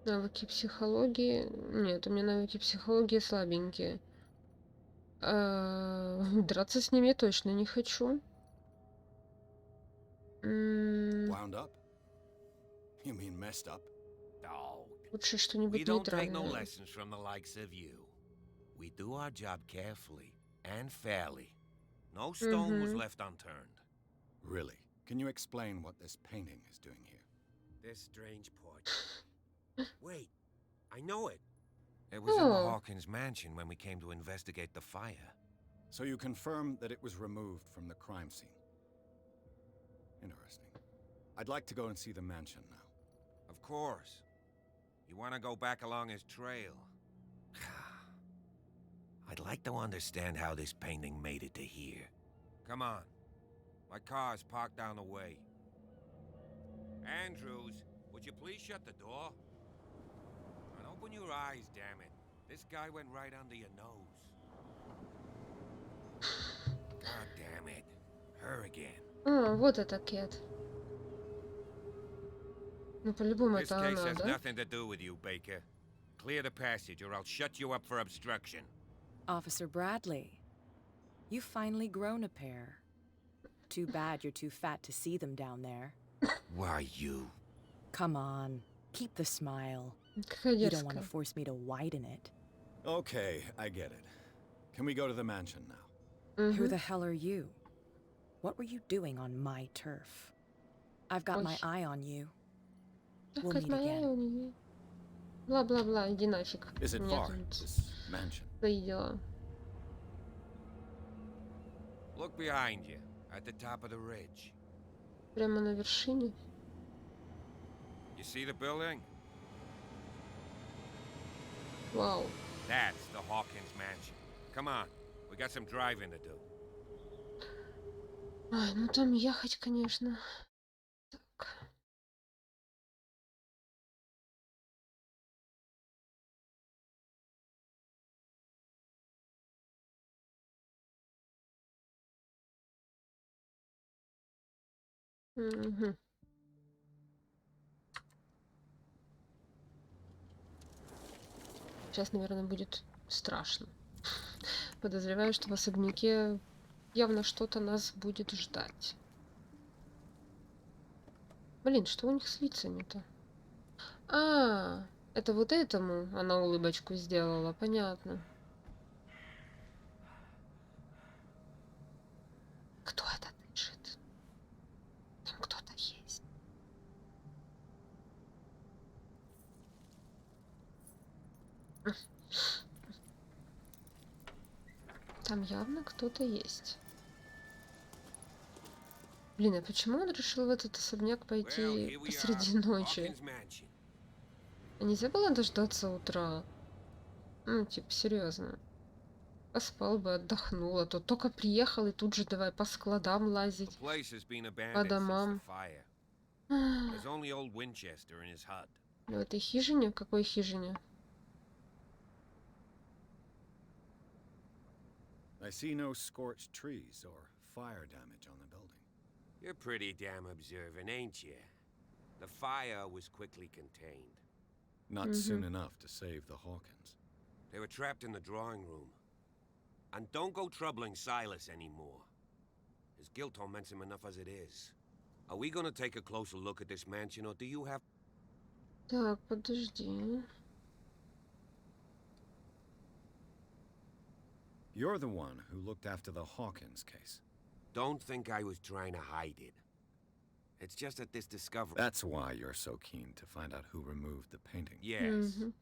навыки психологии. Нет, у меня навыки психологии слабенькие. Драться с ними я точно не хочу. Wound up? You mean messed up? Лучше We что-нибудь don't take no нейтральное. lessons from the likes of you. We do our job carefully and fairly. No stone was left unturned. Really? Can you explain what this painting is doing here? This strange portrait. Wait, I know it. It was in the Oh. Hawkins mansion when we came to investigate the fire. So you confirm that it was removed from the crime scene. Interesting. I'd like to go and see the mansion now. Of course. You want to go back along his trail? I'd like to understand how this painting made it to here. Come on. My car's parked down the way. Andrews, would you please shut the door? And open your eyes, damn it. This guy went right under your nose. God damn it. Her again. А, вот это Кэт. Ну, по-любому This это case она, has да? nothing to do with you, Baker. Clear the passage or I'll shut you up for obstruction. Officer Bradley, you've finally grown a pair. Too bad you're too fat to see them down there. Why, you... Come on, keep the smile. Какая You don't want to дерзкая. force me to widen it. Okay, I get it. Can we go to the mansion now? Who Мгм. the hell are you? What were you doing on my turf? I've got my Ой. eye on you. Да We'll как meet моя again. у нее. Бла-бла-бла, иди нафиг. Is it Меня far, тут this mansion? свои дела. Look behind you, at the top of the ridge. Прямо на вершине. You see the building? Вау. That's the Hawkins mansion. Come on, we got some driving to do. Ай, ну там ехать, конечно. Так. Мгм. Сейчас, наверное, будет страшно. Подозреваю, что в особняке явно что-то нас будет ждать. Блин, что у них с лицами-то? А, это вот этому она улыбочку сделала, понятно. Кто это дышит? Там кто-то есть. Там явно кто-то есть. Блин, а почему он решил в этот особняк Well, пойти here we посреди are, ночи? Hawkins mansion. А нельзя было дождаться утра? Ну, типа, серьезно. Поспал бы, отдохнул, а то только приехал и тут же давай по складам The лазить, place has been по abandoned since the домам. fire. А, There's only old Winchester in his hut. в этой хижине? В какой хижине? I see no scorched trees or fire damage on the building. You're pretty damn observant, ain't you? The fire was quickly contained. Not soon enough to save the Hawkins. They were trapped in the drawing room. And don't go troubling Silas anymore. His guilt torments him enough as it is. Are we gonna take a closer look at this mansion, or do you have... Так, подожди. You're the one who looked after the Hawkins case. Don't think I was trying to hide it. It's just that this discovery... That's why you're so keen to find out who removed the painting. Yes. Мгм.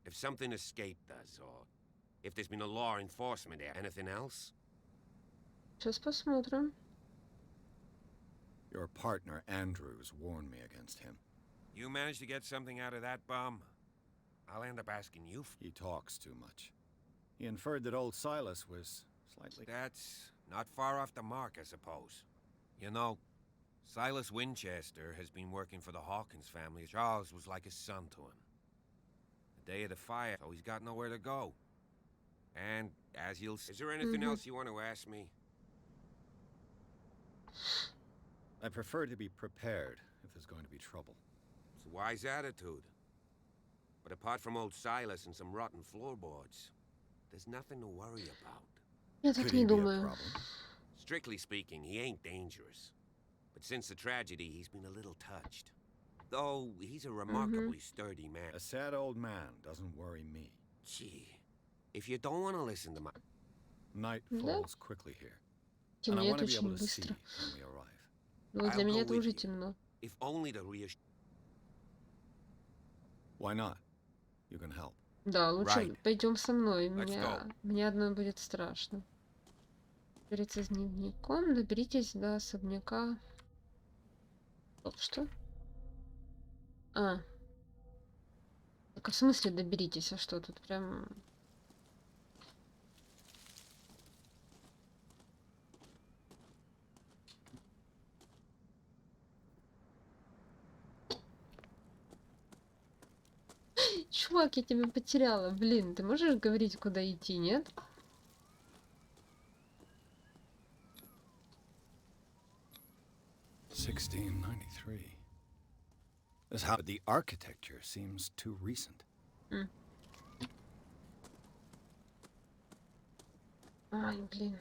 If something escaped us, or if there's been a law enforcement there, anything else? Сейчас посмотрим. Your partner, Andrews, warned me against him. You managed to get something out of that bum? I'll end up asking you for... He talks too much. He inferred that old Silas was slightly... That's not far off the mark, I suppose. You know, Silas Winchester has been working for the Hawkins family. Charles was like a son to him. The day of the fire, so he's got nowhere to go. And, as you'll see... Is there anything else you want to ask me? I prefer to be prepared if there's going to be trouble. It's a wise attitude. But apart from old Silas and some rotten floorboards, there's nothing to worry about. Я так Could не he be a думаю. problem? Strictly speaking, he ain't dangerous. But since the tragedy, he's been a little touched. Though, he's a remarkably sturdy man. A sad old man doesn't worry me. Gee, if you don't want to listen to my... Night Да? falls quickly here. And I Темнеет want to be able очень to see быстро. when we arrive. Но для I'll меня go это with уже you. темно. If only to reassure. Why not? You can help. Да, лучше Right. пойдем со мной. Let's go. Мне одной будет страшно. Говорится с дневником. Доберитесь до особняка. Что? А. Так, а в смысле доберитесь? А что тут прям... Чувак, я тебя потеряла. Блин, ты можешь говорить, куда идти, нет? $1693. This how the architecture seems too recent. Ай, блин.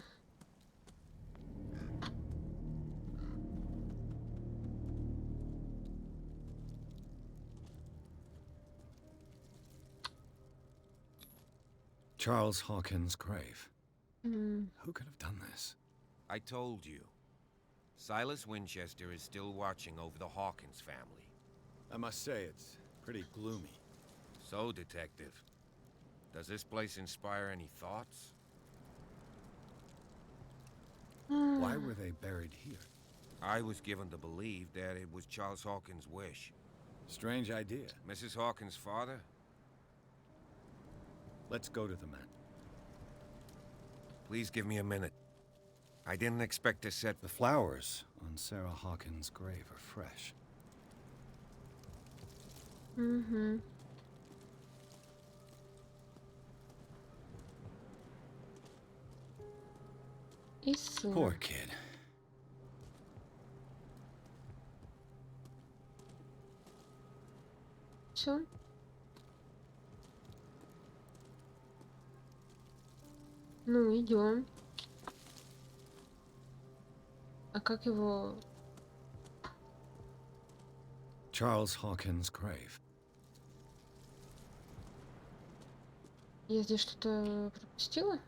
Charles Hawkins' grave. М. Who could have done this? I told you. Silas Winchester is still watching over the Hawkins family. I must say, it's pretty gloomy. So, Detective, does this place inspire any thoughts? Why were they buried here? I was given to believe that it was Charles Hawkins' wish. Strange idea. Mrs. Hawkins' father? Let's go to the man. Please give me a minute. I didn't expect to set The flowers on Sarah Hawkins' grave are fresh. Угу. И сын. Poor kid. Все. Ну, идем. А как его... Charles Hawkins' grave. Я здесь что-то пропустила?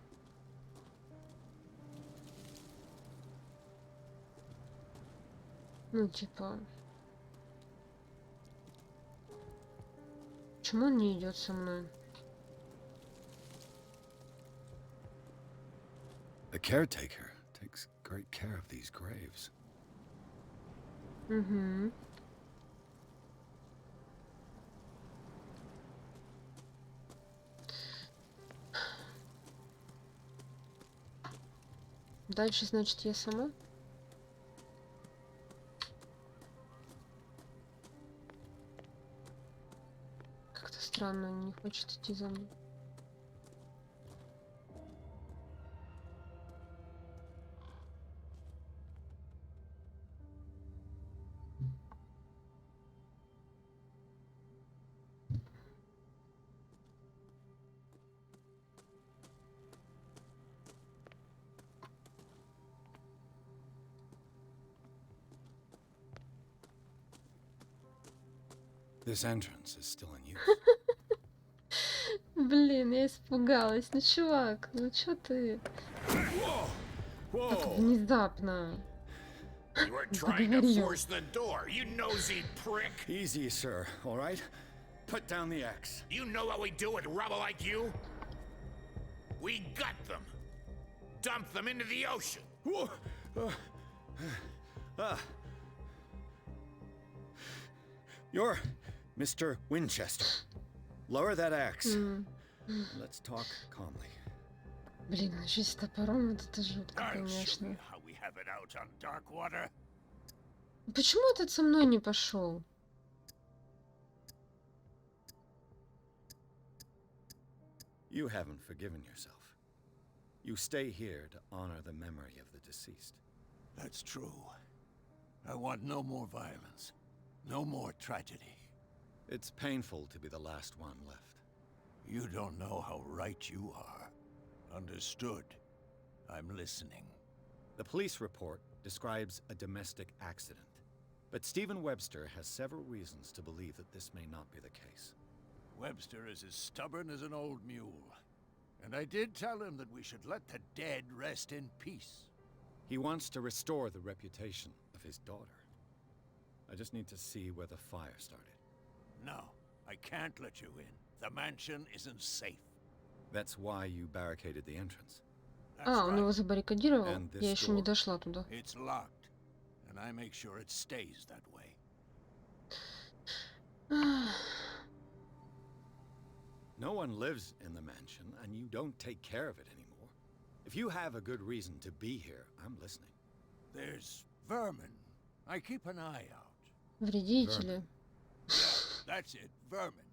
Ну, типа... Почему он не идет со мной? The caretaker takes great care of these graves. Угу. Дальше, значит, я сама? Как-то странно, он не хочет идти за мной. This entrance is still in use. Блин, я испугалась. Ну, чувак, ну чё ты? Так внезапно. You were trying to force the door, you nosy prick! Easy, sir, all right? Put down the axe. You know what we do with rubble like you? We gut them. Dump them into the ocean. You're Mr. Winchester. Lower that axe. Let's talk calmly. Блин, еще с топором, вот это жутко, I'll show конечно. you how we have it out on dark water. Почему этот со мной не пошел? You haven't forgiven yourself. You stay here to honor the memory of the deceased. That's true. I want no more violence. No more tragedy. It's painful to be the last one left. You don't know how right you are. Understood. I'm listening. The police report describes a domestic accident, but Stephen Webster has several reasons to believe that this may not be the case. Webster is as stubborn as an old mule. And I did tell him that we should let the dead rest in peace. He wants to restore the reputation of his daughter. I just need to see where the fire started. No, I can't let you in. The mansion isn't safe. That's why you barricaded the entrance. А, он его забаррикадировал? And this Я еще не door? дошла туда. It's locked, and I make sure it stays that way. No one lives in the mansion, and you don't take care of it anymore. If you have a good reason to be here, I'm listening. There's vermin. I keep an eye out. Вредители. Yeah, that's it, vermin.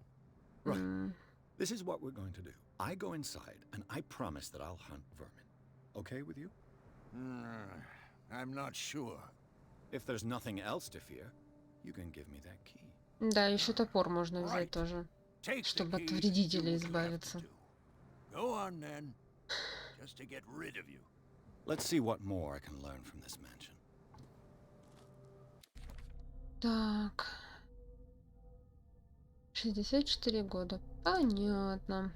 Right. This is what we're going to do. I go inside, and I promise that I'll hunt vermin. Okay with you? I'm not sure. If there's nothing else to fear, you can give me that key. Да, еще топор можно взять тоже, чтобы от вредителей избавиться. Go on then, just to get rid of you. Let's see what more I can learn from this mansion. Так. 64 года. Понятно.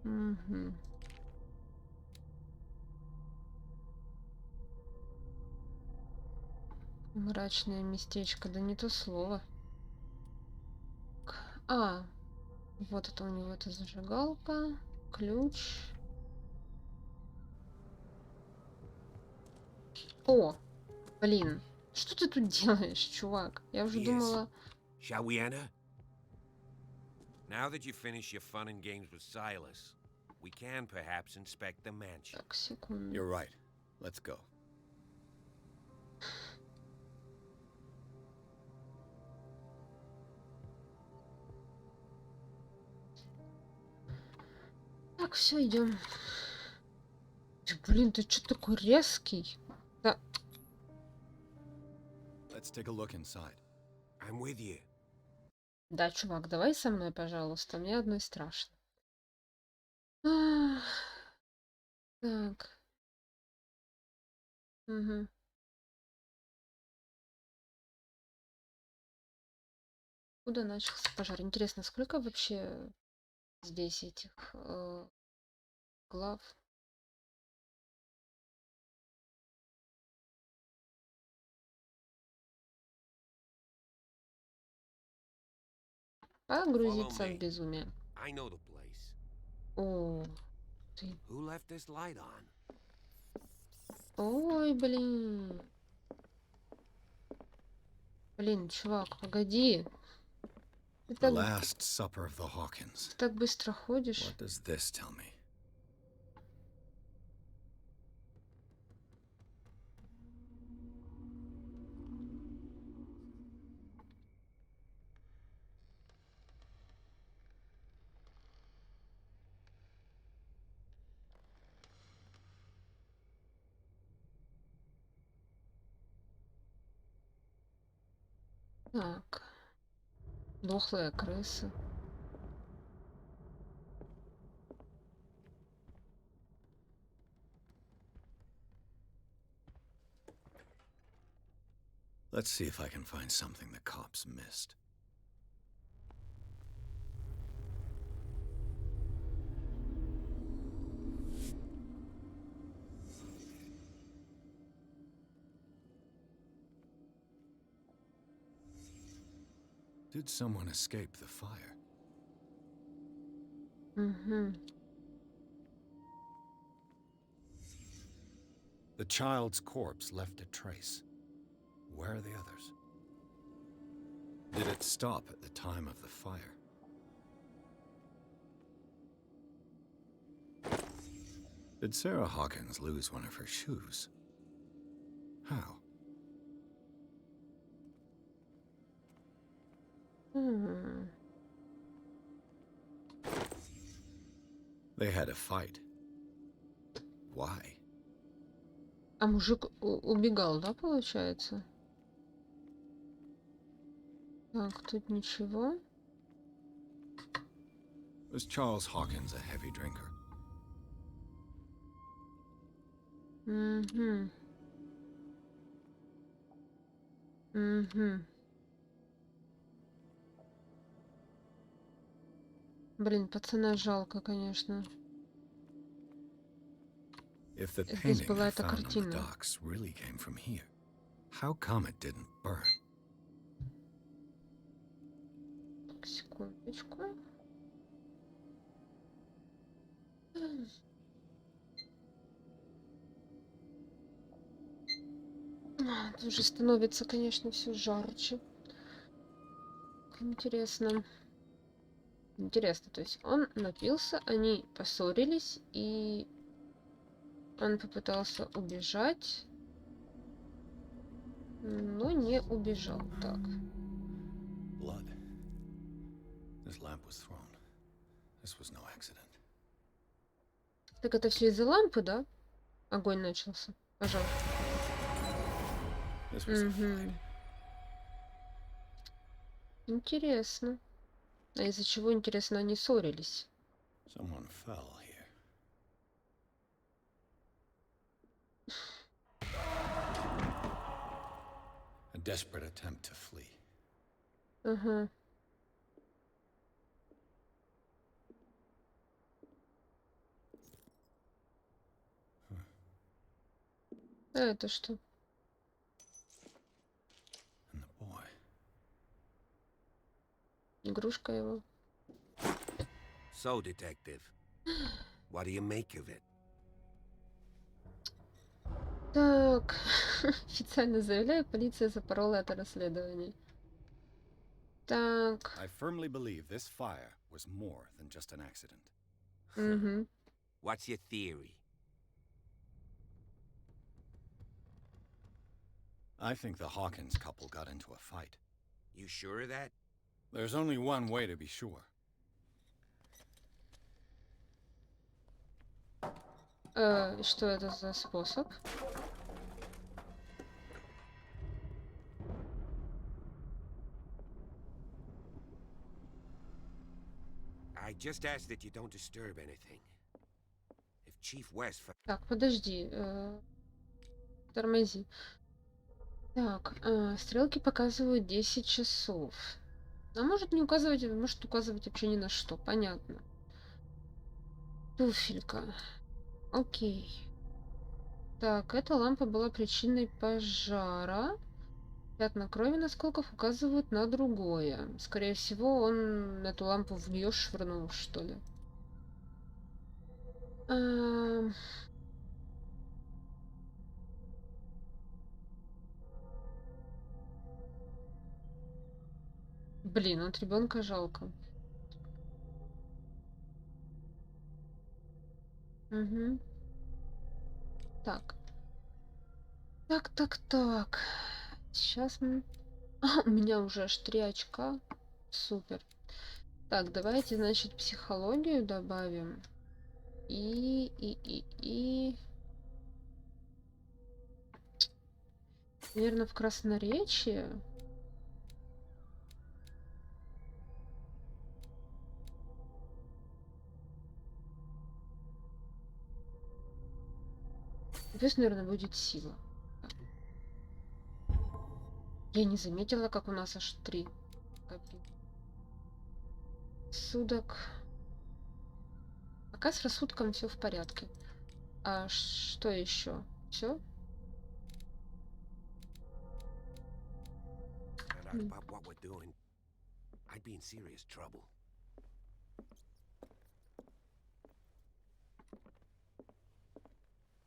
Угу. Мрачное местечко, да не то слово. А, вот это у него эта зажигалка, ключ. О, блин, что ты тут делаешь, чувак? Я уже думала... Shall we enter? Now that you finish your fun and games with Silas, we can perhaps inspect the mansion. Так, секунду. You're right. Let's go. Так, все, идем. Блин, ты что такой резкий? Да. Let's take a look inside. I'm with you. Да, чувак, давай со мной, пожалуйста. Мне одной страшно. Так. Угу. Куда начался пожар? Интересно, сколько вообще здесь этих глав? Погрузиться в безумие. I know the place. О, ты. Who left this light on? Ой, блин. Блин, чувак, погоди. Ты The так, Last Supper of the Hawkins. ты так быстро ходишь. What does this tell me? Так. Дохлая крыса. Let's see if I can find something the cops missed. Did someone escape the fire? Угу. The child's corpse left a trace. Where are the others? Did it stop at the time of the fire? Did Sarah Hawkins lose one of her shoes? How? They had a fight. Why? А мужик убегал, да, получается? Так, тут ничего. Was Charles Hawkins a heavy drinker? Угу. Угу. Блин, пацана жалко, конечно. If the здесь painting была I эта found on the картина. docks really came from here, how come it didn't burn? Так, секундочку. Тут уже становится, конечно, все жарче. Интересно. Интересно, то есть он напился, они поссорились, и он попытался убежать, но не убежал. Так. Blood. This lamp was thrown. This was no accident. Так это все из-за лампы, да? Огонь начался. Пожар. This was a fight. Интересно. А из-за чего, интересно, они ссорились? Someone fell here. A desperate attempt to flee. Ага. А это что? And the boy. Игрушка его. So, Detective, what do you make of it? Так, официально заявляю, полиция запорола это расследование. Так. I firmly believe this fire was more than just an accident. Угу. What's your theory? I think the Hawkins couple got into a fight. You sure of that? There's only one way to be sure. Что это за способ? I just ask that you don't disturb anything. If Chief West... Так, подожди. Тормози. Так, стрелки показывают 10 часов. А может не указывать, может указывать вообще ни на что. Понятно. Туфелька. Окей. Так, эта лампа была причиной пожара. Пятна крови на осколках указывают на другое. Скорее всего, он эту лампу в нее швырнул, что ли. Блин, вот ребенка жалко. Угу. Так. Так. Сейчас мы... у меня уже аж 3 очка. Супер. Так, давайте, значит, психологию добавим. И... Наверное, в красноречие. Плюс, наверное, будет сила. Я не заметила, как у нас аж 3 копейки. Судок. Пока с рассудком все в порядке. А что еще? Все? About what we're doing, I'd be in serious trouble.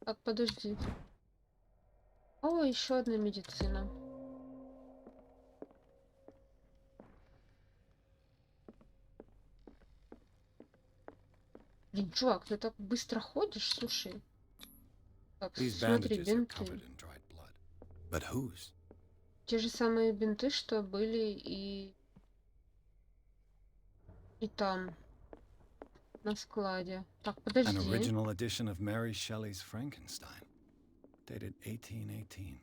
Так, подожди. О, еще одна медицина. Блин, чувак, ты так быстро ходишь, слушай. Так, смотри, бинты. But whose? Те же самые бинты, что были и там, на складе. Так, подожди. An original edition of Mary Shelley's Frankenstein, dated 1818.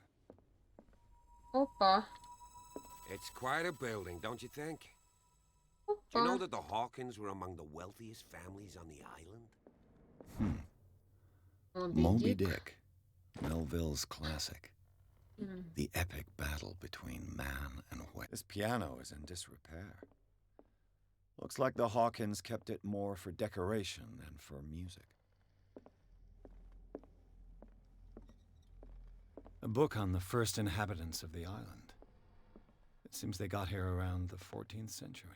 Опа. It's quite a building, don't you think? Опа. Do you know that the Hawkins were among the wealthiest families on the island? Moby Dick, Melville's classic. The epic battle between man and whale. This piano is in disrepair. Looks like the Hawkins kept it more for decoration than for music. A book on the first inhabitants of the island. It seems they got here around the 14th century.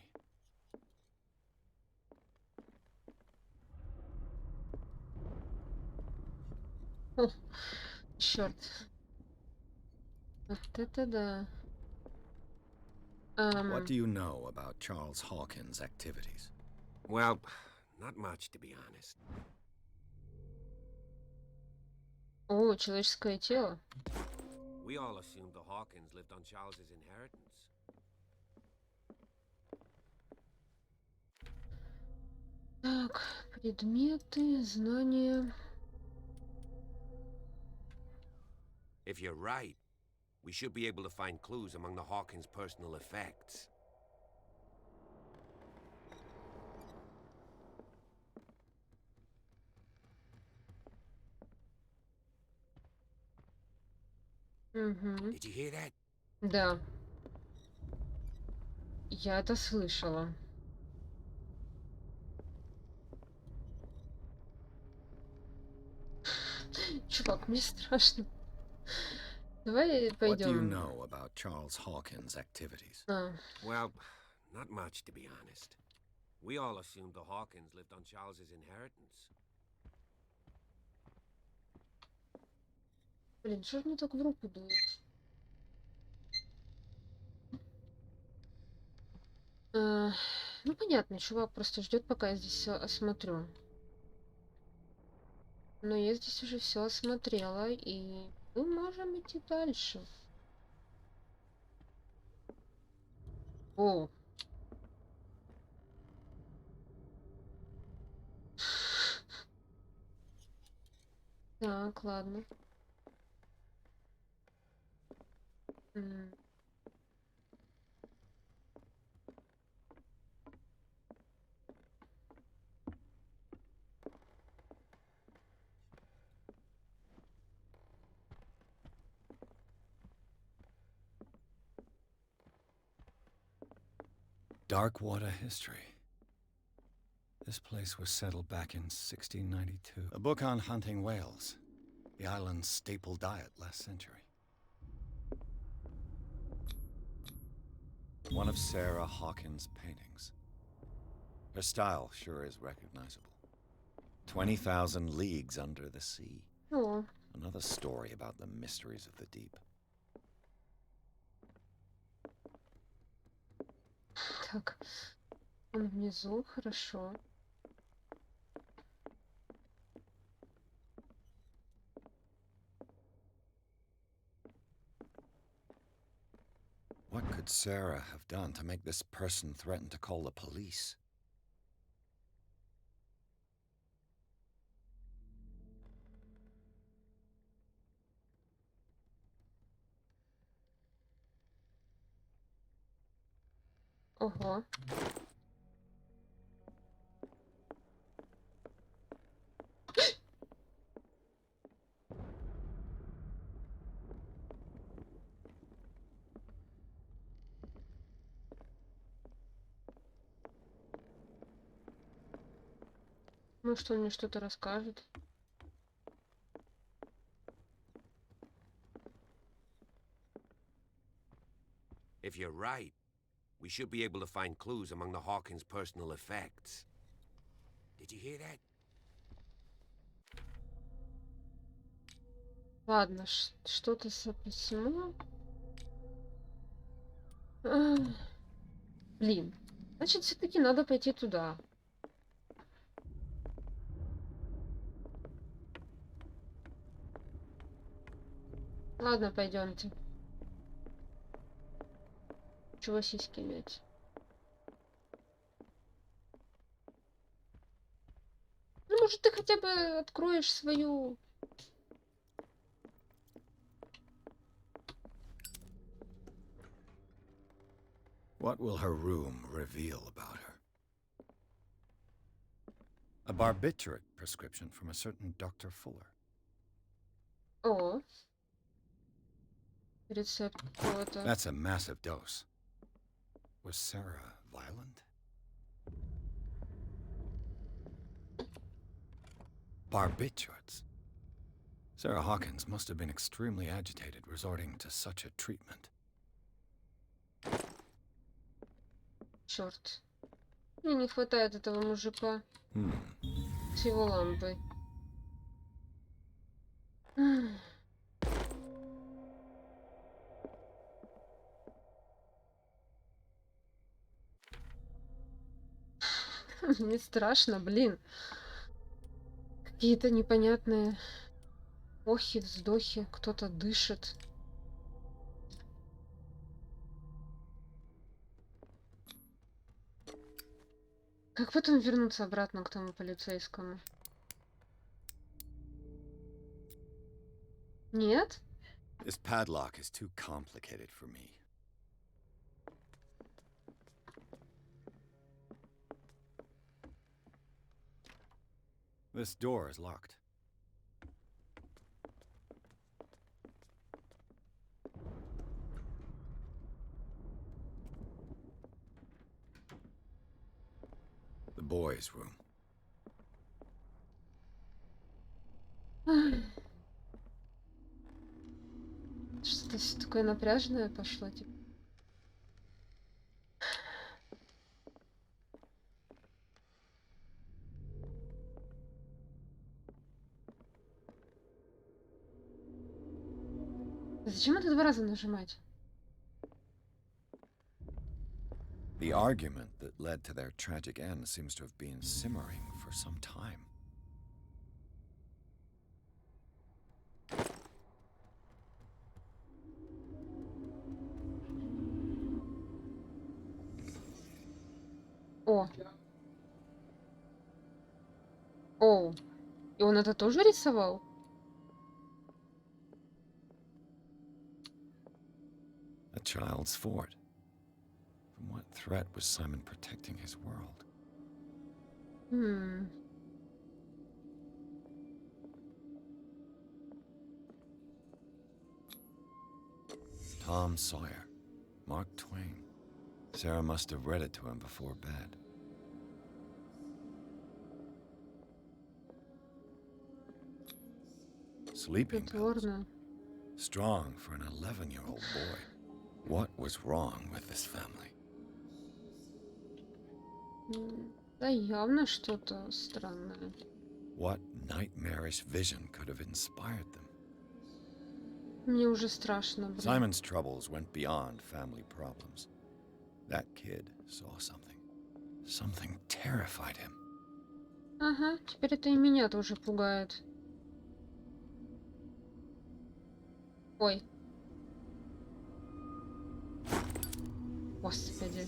О, черт. Вот это да. What do you know about Charles Hawkins' activities? Well, not much, to be honest. О, человеческое тело. We all assumed the Hawkins lived on Charles's inheritance. Так, предметы, знания. If you're right, we should be able to find clues among the Hawkins' personal effects. Угу. Did you hear that? Да, я это слышала. Чувак, мне страшно. Давай What do you пойдем. know about Charles Hawkins' activities? Well, not much, to be honest. We all assumed the Hawkins lived on Charles's inheritance. Блин, что ж мне так в руку дует? Ну, понятно, чувак просто ждет, пока я здесь все осмотрю. Но я здесь уже все осмотрела, и мы можем идти дальше. О. Так, ладно. Darkwater history. This place was settled back in 1692. A book on hunting whales, the island's staple diet last century. One of Sarah Hawkins' paintings. Her style sure is recognizable. 20,000 Leagues Under the Sea. О. Another story about the mysteries of the deep. Так, он внизу, хорошо. What could Sarah have done to make this person threaten to call the police? Ого. Может, он мне что-то расскажет? If you're right, we should be able to find clues among the Hawkins' personal effects. Did you hear that? Ладно, что-то письмо. Блин. Значит, все-таки надо пойти туда. Ладно, пойдемте. Чего сиськи мять? Ну, может, ты хотя бы откроешь свою... What will her room reveal about her? A barbiturate prescription from a certain Dr. Fuller. О. Рецепт какого-то. That's a massive dose. Was Sarah violent? Barbiturates. Sarah Hawkins must have been extremely agitated resorting to such a treatment. Черт. Мне не хватает этого мужика с его лампой. Мне страшно, блин. Какие-то непонятные охи, вздохи, кто-то дышит. Как потом вернуться обратно к тому полицейскому? Нет? This padlock is too complicated for me. This door is locked. The boys' room. Что-то всё такое напряженное пошло, типа. Зачем это 2 раза нажимать? The argument that led to their tragic end seems to have been simmering for some time. О. Оу. И он это тоже рисовал? A child's fort. From what threat was Simon protecting his world? Tom Sawyer. Mark Twain. Sarah must have read it to him before bed. Sleeping pills. Strong for an 11-year-old boy. What was wrong with this family? Да явно что-то странное. What nightmarish vision could have inspired them? Мне уже страшно, блин. Simon's troubles went beyond family problems. That kid saw something. Something terrified him. Ага, теперь это и меня тоже пугает. Ой. Господи.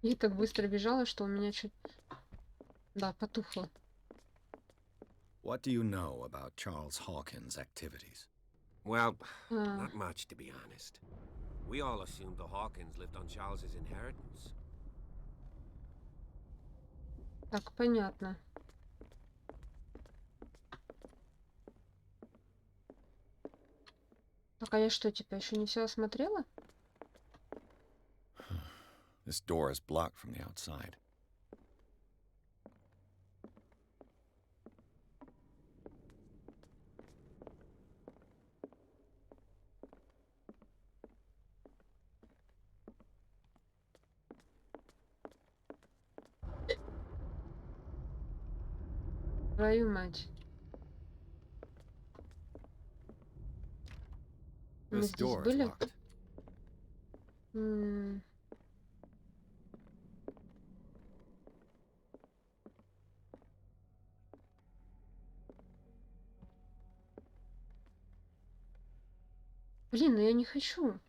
Я так быстро бежала, что у меня чуть... Да, потухло. What do you know about Charles Hawkins' activities? Well, not much, to be honest. We all assumed the Hawkins lived on Charles's inheritance. Так, понятно. Так, а я что, типа, еще не все осмотрела? This door is blocked from the outside. Твою мать. Мы This здесь door is были? locked. Блин, ну я не хочу.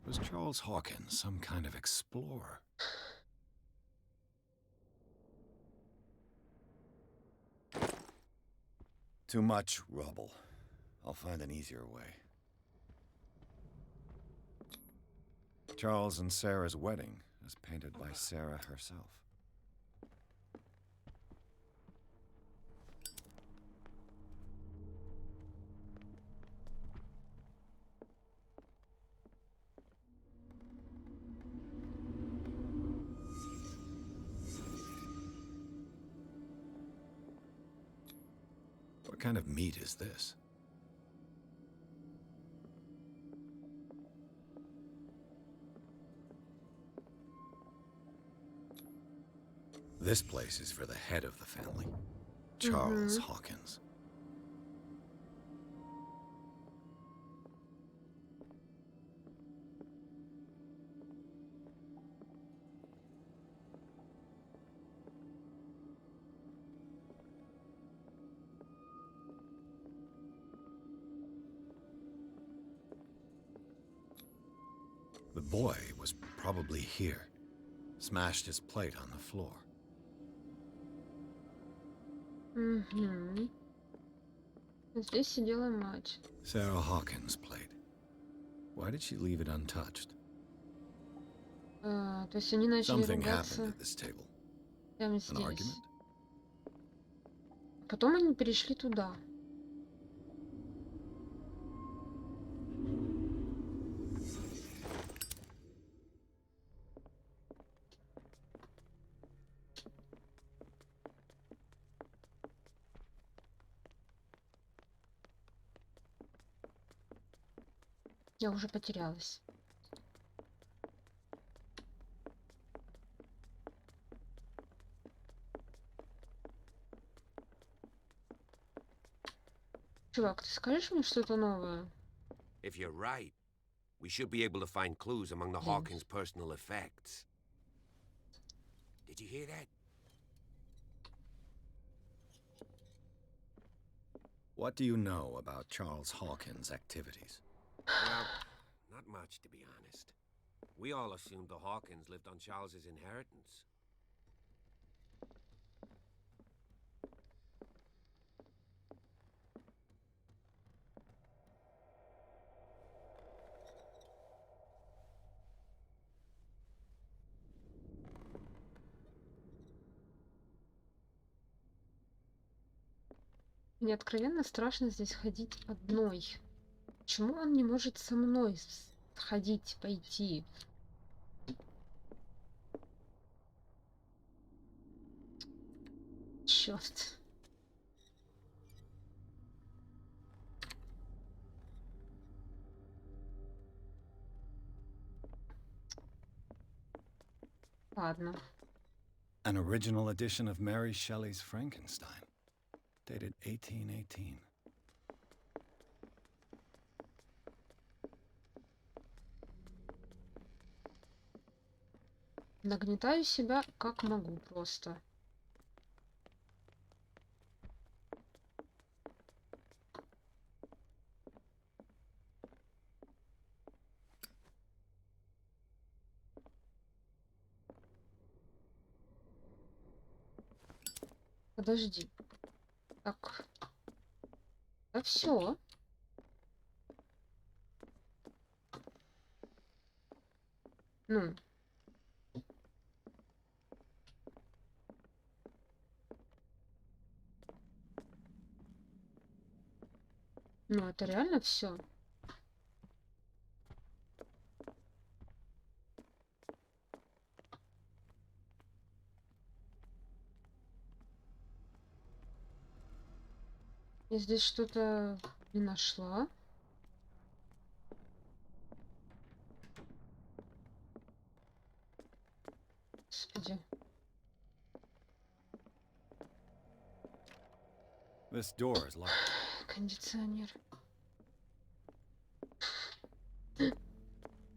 Was Charles Hawkins some kind of explorer? Too much rubble. I'll find an easier way. Charles and Sarah's wedding is painted by Sarah herself. What kind of meat is this? This place is for the head of the family, Charles Hawkins. The boy was probably here. Smashed his plate on the floor. Здесь сидела мать. Sarah Hawkins' plate. Why did she leave it untouched? То есть они начали Something ругаться happened at this table. прямо An здесь. argument? Потом они перешли туда. Я уже потерялась. Чувак, ты скажешь мне что-то новое? If you're right, we should be able to find clues among the Hawkins' personal effects. Did you hear that? What do you know about Charles Hawkins' activities? Well, not much, to be honest. We all assumed the Hawkins lived on Charles's inheritance. Мне откровенно страшно здесь ходить одной. Почему он не может со мной сходить, пойти? Черт. Ладно. An original edition of Mary Shelley's Frankenstein, dated 1818. Нагнетаю себя как могу просто. Подожди. Так. Да все. Ну. Ну, это реально все. Я здесь что-то не нашла. Господи. This door is locked. Кондиционер.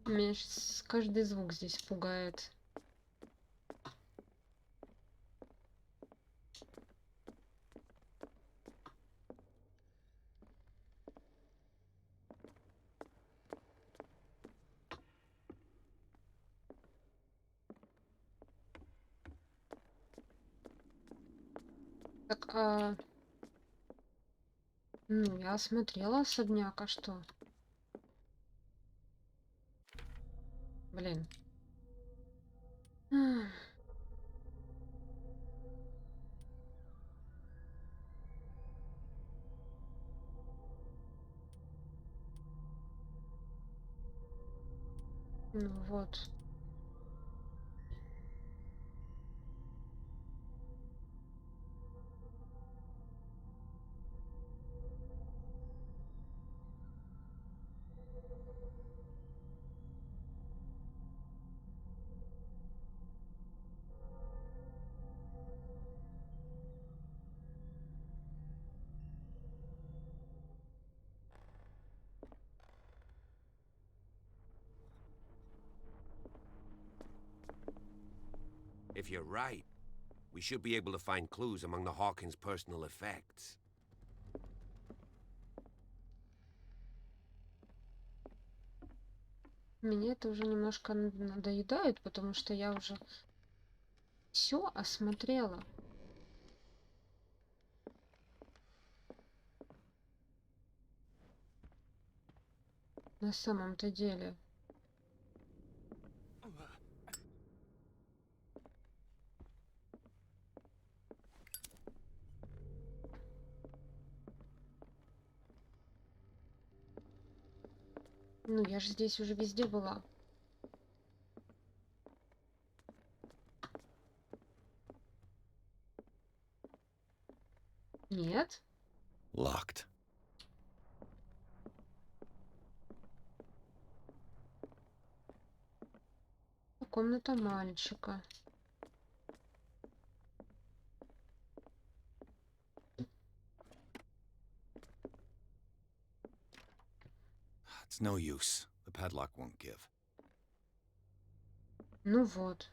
Меня щас каждый звук здесь пугает. Так, Ну, я осмотрела особняк, а что? Блин. Ах. Ну вот. If you're right, we should be able to find clues among the Hawkins' personal effects. Меня это уже немножко надоедает, потому что я уже все осмотрела. На самом-то деле. Ну, я же здесь уже везде была. Нет? Locked. Комната мальчика. It's no use. The padlock won't give. Ну вот.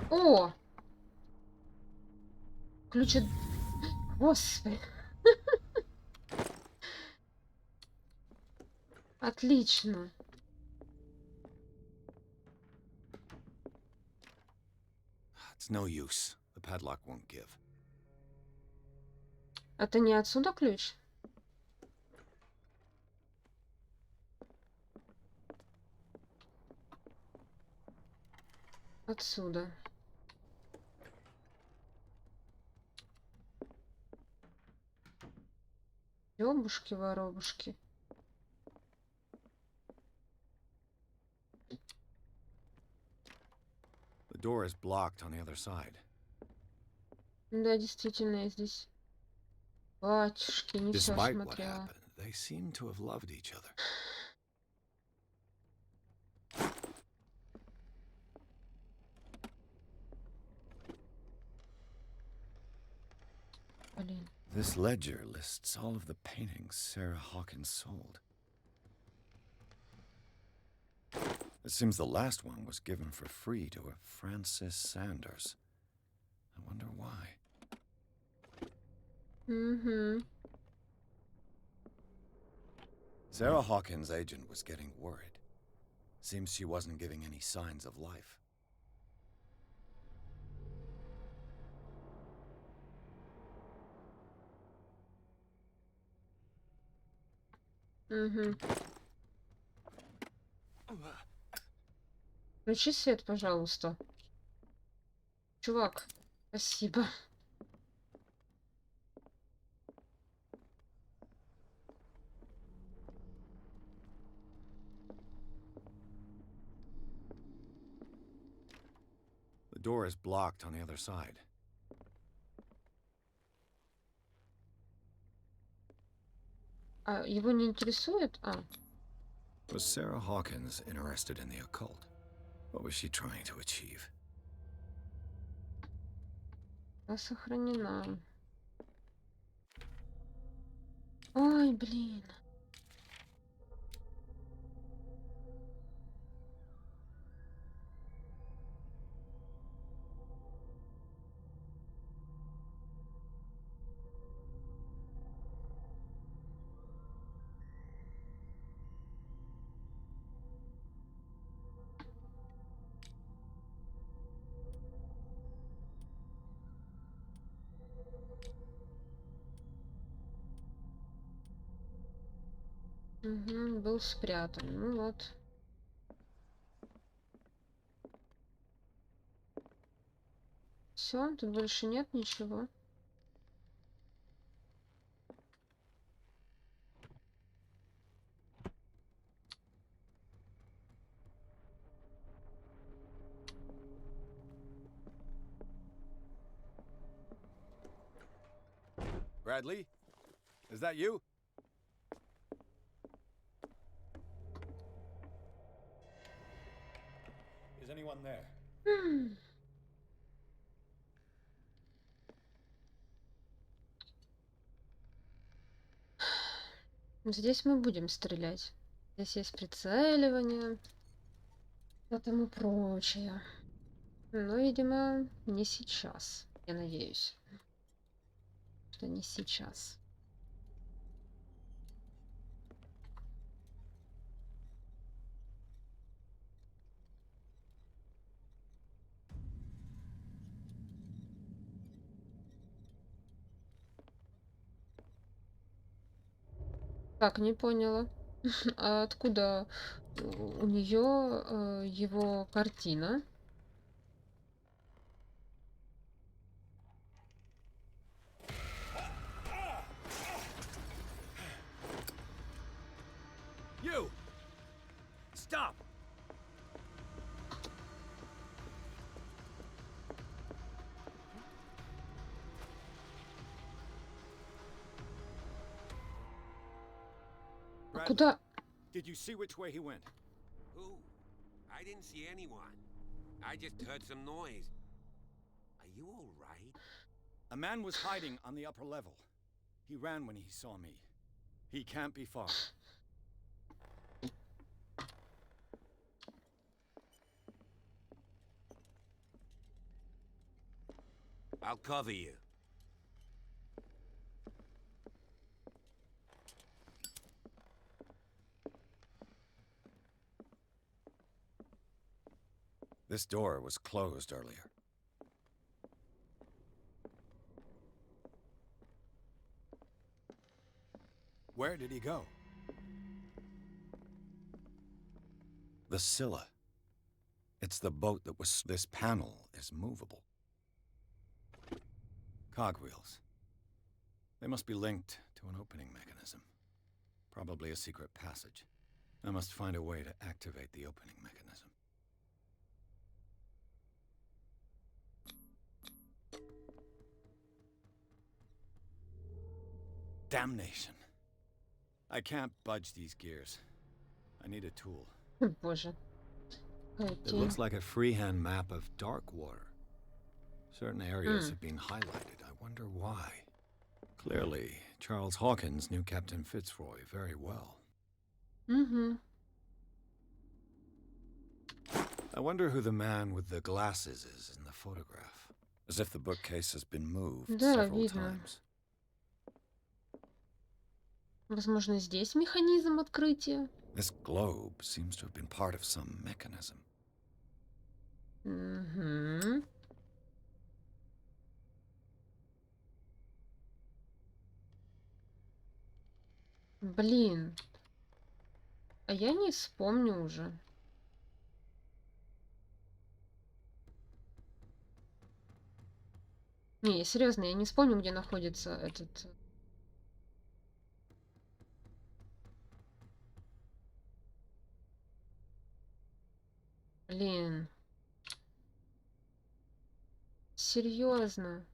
О! Ключ от... Господи. Отлично. It's no use. The padlock won't give. Это не отсюда ключ? Отсюда. Ёбушки-воробушки. The door is blocked on the other side. Да, действительно, я здесь... Батюшки, не все Despite what смотрела. happened, they seem to have loved each other. Блин. This ledger lists all of the paintings Sarah Hawkins sold. It seems the last one was given for free to a Francis Sanders. I wonder why. Угу. Sarah Hawkins' agent was getting worried. Seems she wasn't giving any signs of life. Угу. Включи свет, пожалуйста. Чувак, спасибо. The door is blocked on the other side. А его не интересует? А, Was Sarah Hawkins interested in the occult? What was she trying to achieve? она сохранена. Ой, блин. Угу, был спрятан. Ну вот. Все, тут больше нет ничего. Bradley? Is that you? Is anyone there? Здесь мы будем стрелять. Здесь есть прицеливание и тому прочее. Но, видимо, не сейчас. Я надеюсь, что не сейчас. Так, не поняла. А откуда у нее его картина? You! Stop! А куда? Did you see which way he went? Who? I didn't see anyone. I just heard some noise. Are you all right? A man was hiding on the upper level. He ran when he saw me. He can't be far. I'll cover you. This door was closed earlier. Where did he go? The Scylla. It's the boat that was... This panel is movable. Cogwheels. They must be linked to an opening mechanism. Probably a secret passage. I must find a way to activate the opening mechanism. Damnation. I can't budge these gears. I need a tool. Боже. It looks like a freehand map of dark water. Certain areas have been highlighted. I wonder why. Clearly, Charles Hawkins knew Captain Fitzroy very well. Mm-hmm. I wonder who the man with the glasses is in the photograph. As if the bookcase has been moved Да, several видно. times. Возможно, здесь механизм открытия. This globe seems to have been part of some mechanism. Угу. Блин. А я не вспомню уже. Не, серьезно, я не вспомню, где находится этот... Блин. Серьезно.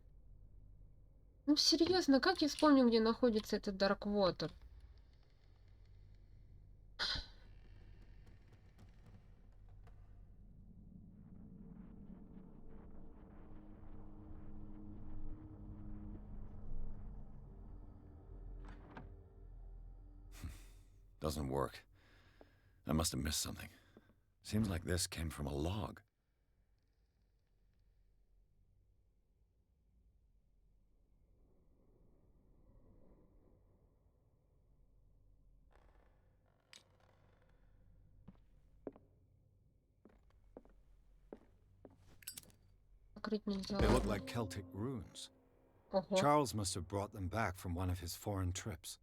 Ну, серьезно, как я вспомню, где находится этот Dark Water? Doesn't work. I must have missed something. Seems like this came from a log. Открыть нельзя. They look like Celtic runes. Ого. Charles must have brought them back from one of his foreign trips.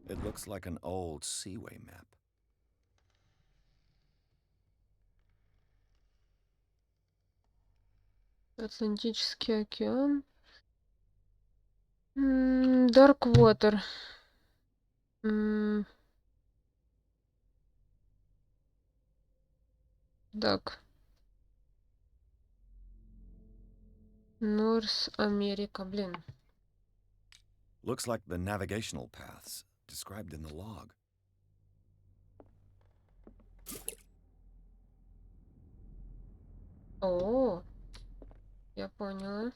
It looks like an old seaway map. Атлантический океан. Darkwater. Так. Норс Америка, блин. Looks like the navigational paths described in the log. О, я поняла.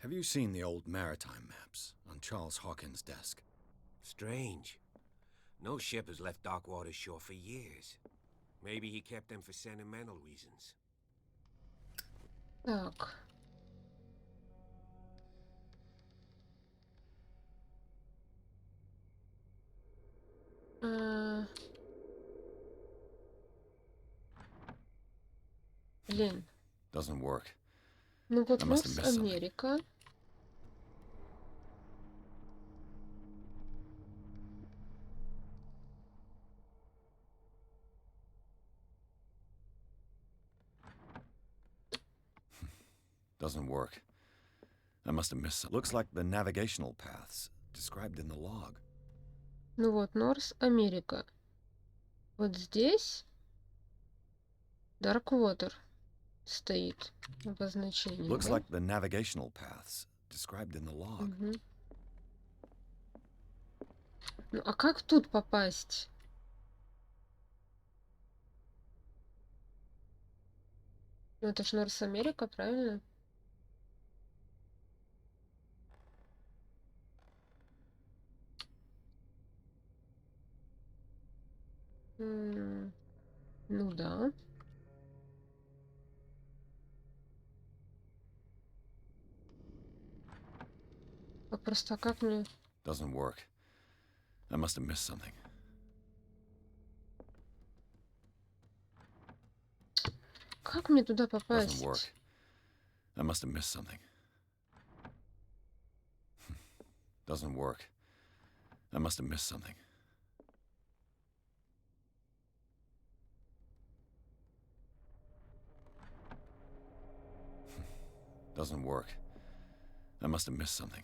Have you seen the old maritime maps on Charles Hawkins' desk? Strange. No ship has left Darkwater shore for years. Maybe he kept them for sentimental reasons. Так. Блин. Doesn't work. Ну вот I must have Норс missed something. Америка. Doesn't work. I must have missed some. Looks like the navigational paths described in the log. Ну вот Норс Америка. Вот здесь Darkwater стоит обозначение. Looks Да? like the navigational paths described in the log. Мгм. Ну а как тут попасть? Ну это ж Норс Америка, правильно? Ну да. А просто как мне... Doesn't work. I must have missed something. Как мне туда Doesn't попасть? work. I must have missed something. Doesn't work. I must have missed something. Doesn't work. I must have missed something.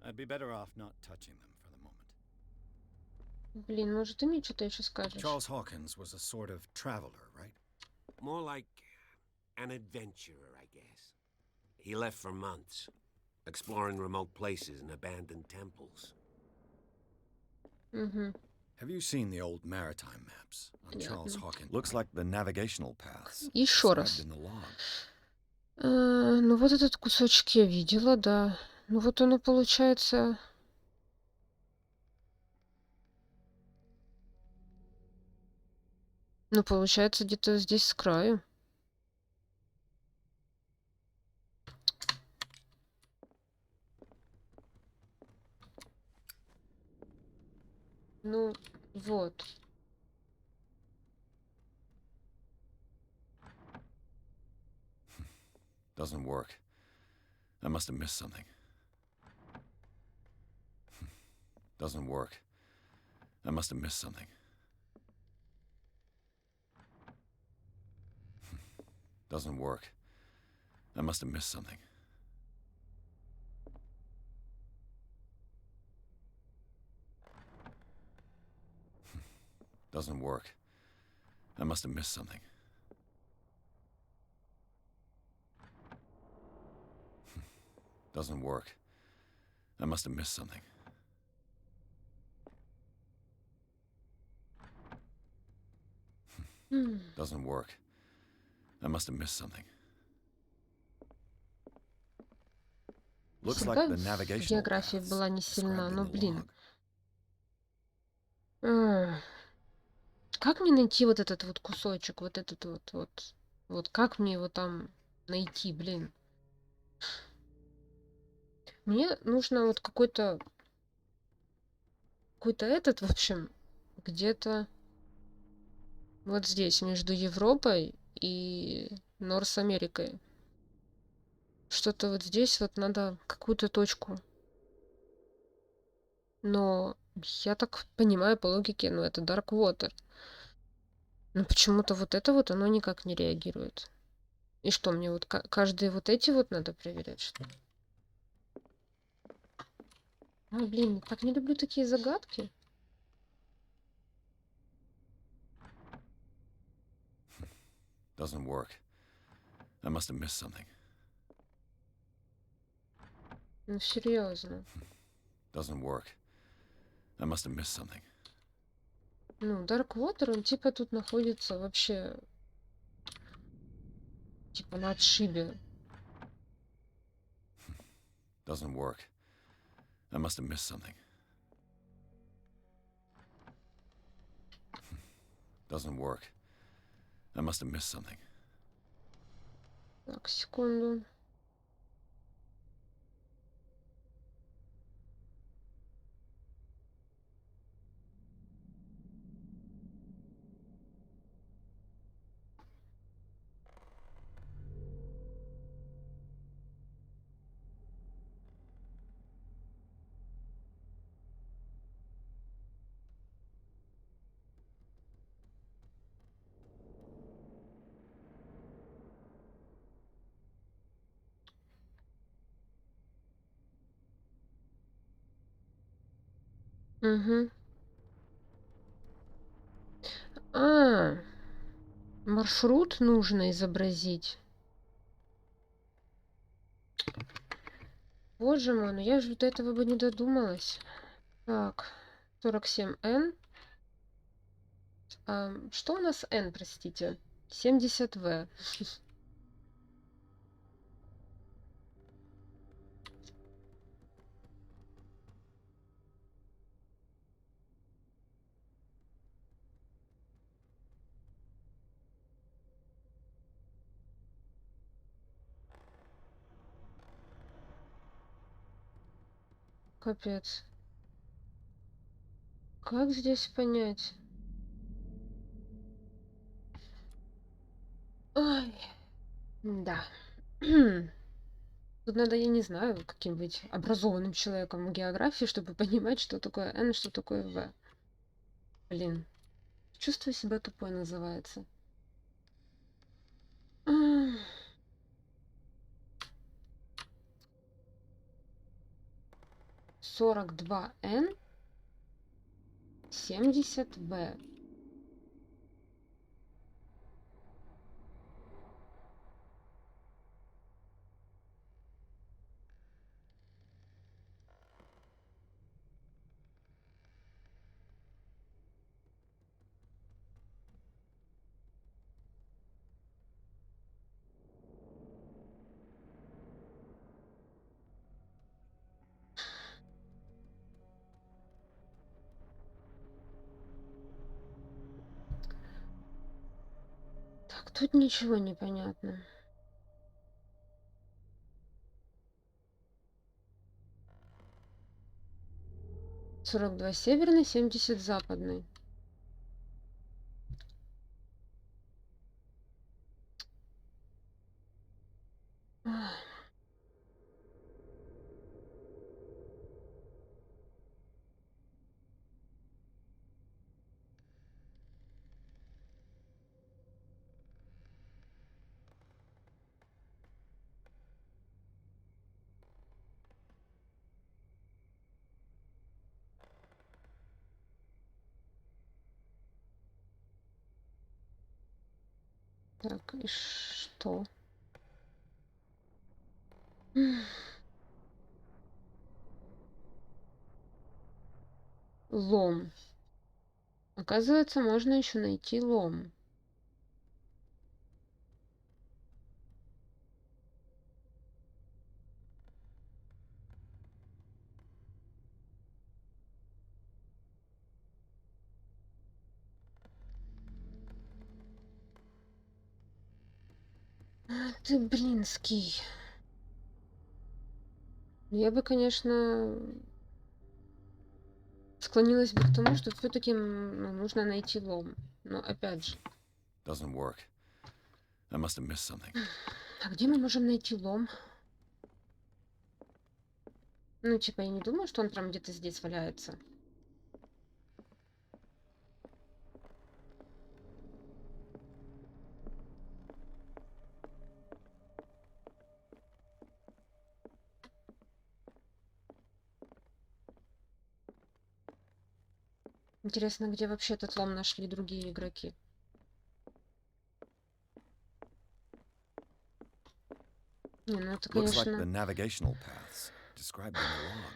I'd be better off not touching them for the moment. Блин, может ты мне что-то еще скажешь? Charles Hawkins was a sort of traveler, right? More like an adventurer, I guess. He left for months, exploring remote places and abandoned temples. Угу. Have you seen the old maritime maps on Charles Понятно. Hawkins? Looks like the navigational paths Еще described раз. in the log. Ну вот этот кусочек я видела, да. Ну вот оно получается... Ну получается где-то здесь с краю. Ну вот. Doesn't work. I must have missed something. Doesn't work. I must have missed something. Doesn't work. I must have missed something. Doesn't work. I must have missed something. Doesn't work. I must have missed something. Doesn't work. I must have missed something. Looks like Всегда the в navigational географии paths была не сильна, described in но the блин. log. Как мне найти вот этот вот кусочек, вот этот вот. Вот как мне его там найти, блин? Мне нужно вот какой-то этот, в общем, где-то вот здесь, между Европой и Норс Америкой. Что-то вот здесь вот надо какую-то точку. Но я так понимаю по логике, ну это Dark Water. Но почему-то вот это вот оно никак не реагирует. И что, мне вот каждые вот эти вот надо проверять, что ли? А, блин, так не люблю такие загадки. Doesn't work. I must have missed something. Ну, серьезно. Doesn't work. I must have missed something. Ну, Dark Water, он типа тут находится вообще типа на отшибе. Doesn't work. I must have missed something. Doesn't work. I must have missed something. Так, секунду. Угу. А, маршрут нужно изобразить. Боже мой, ну я же до этого бы не додумалась. Так, 47N. А, что у нас N, простите? 70V. Капец. Как здесь понять? Ай, да. Тут надо, я не знаю, каким быть образованным человеком в географии, чтобы понимать, что такое N, что такое V. Блин, чувствую себя тупой называется. 42N 70V. Так, тут ничего не понятно. Сорок два северный, 70 западный. Ах. Так, и что? Лом. Оказывается, можно еще найти лом. А ты блинский. Я бы, конечно, склонилась бы к тому, что все-таки нужно найти лом. Но опять же. Doesn't work. I must have missed something. А где мы можем найти лом? Ну, типа, я не думаю, что он прям где-то здесь валяется. Интересно, где вообще этот лом нашли другие игроки? Не, ну это, Looks like конечно... the navigational paths described in the log.